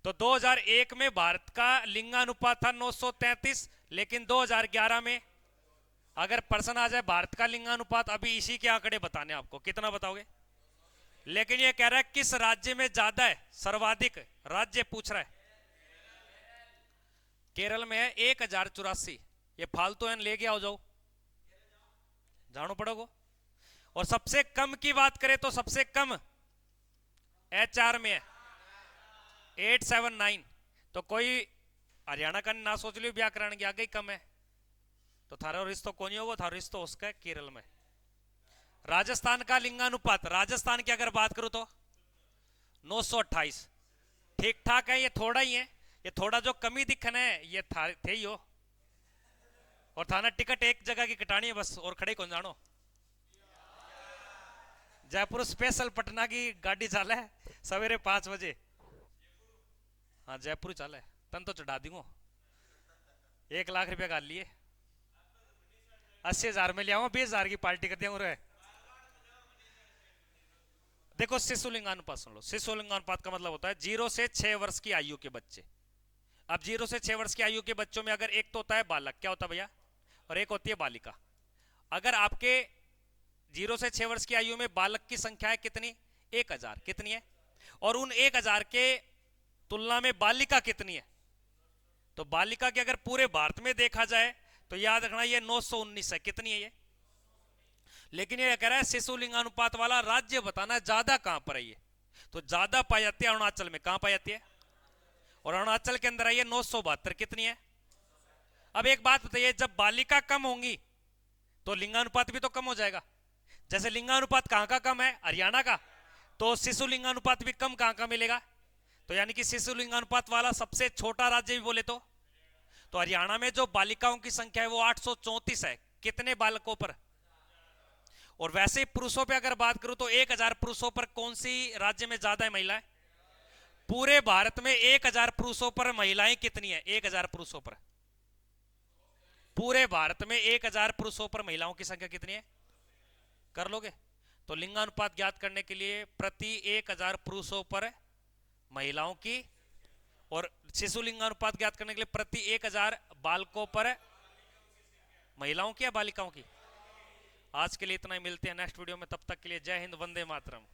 तो 2001 में भारत का लिंगानुपात था 933, लेकिन 2011 में अगर प्रश्न आ जाए भारत का लिंगानुपात, अभी इसी के आंकड़े बताने आपको, कितना बताओगे? लेकिन ये कह रहा है किस राज्य में ज्यादा है, सर्वाधिक राज्य पूछ रहा है। केरल में है 1084। ये फालतू है, ले गया हो जाओ, जानो पड़ोगे। और सबसे कम की बात करें तो सबसे कम HR में है 879। तो कोई हरियाणा का ना सोच लियो व्याकरण की आगे ही कम है, तो थारा रिश्तो कौन होगा? थारा रिश्तो उसका है केरल में। राजस्थान का लिंगानुपात, राजस्थान की अगर बात करूं तो 928। ठीक ठाक है, ये थोड़ा ही है। ये थोड़ा जो कमी दिखना है ये थे ही हो। और थाना टिकट एक जगह की कटानी है बस, और खड़े कौन जानो। जयपुर स्पेशल पटना की गाड़ी चाले सवेरे 5 बजे। हाँ जयपुर चाले, तन तो चढ़ा दूंगा। 1 लाख रुपया गाल लिए, 80,000 में ले आऊंगा, 20,000 की पार्टी कर दिया। देखो शिशु लिंगानुपात सुन लो। शिशु लिंगानुपात का मतलब होता है 0 से 6 वर्ष की आयु के बच्चे। अब 0 से 6 वर्ष की आयु के बच्चों में अगर एक तो होता है बालक, क्या होता है भैया, और एक होती है बालिका। अगर आपके 0 से 6 वर्ष की आयु में बालक की संख्या है कितनी? 1000। कितनी है? और उन 1000 के तुलना में बालिका कितनी है? तो बालिका के अगर पूरे भारत में देखा जाए तो याद रखना ये 919 है। कितनी है ये? लेकिन ये कह रहा है शिशु लिंगानुपात वाला राज्य बताना है ज्यादा कहां पर है ये। तो ज्यादा पाई जाती है अरुणाचल में। कहां पाई जाती है? और अरुणाचल के अंदर आई है 972। कितनी है? अब एक बात बताइए, जब बालिका कम होंगी तो लिंगानुपात भी तो कम हो जाएगा। जैसे लिंगानुपात कहां का कम है? हरियाणा का। तो शिशु लिंगानुपात भी कम कहां का मिलेगा? तो यानी कि शिशु लिंगानुपात वाला सबसे छोटा राज्य भी बोले तो हरियाणा में जो बालिकाओं की संख्या है वो 834 है। कितने बालकों पर? और वैसे पुरुषों पे अगर बात करूं तो 1000 पुरुषों पर कौन सी राज्य में ज्यादा है महिलाएं? पूरे भारत में 1000 पुरुषों पर महिलाएं कितनी है? 1000 पुरुषों पर, पूरे भारत में 1000 पुरुषों पर महिलाओं की संख्या कितनी है? कर लोगे? तो लिंगानुपात ज्ञात करने के लिए प्रति 1000 पुरुषों पर महिलाओं की, और शिशु लिंगानुपात ज्ञात करने के लिए प्रति 1000 बालकों पर महिलाओं की या बालिकाओं की। आज के लिए इतना ही, मिलते हैं नेक्स्ट वीडियो में। तब तक के लिए जय हिंद, वंदे मातरम।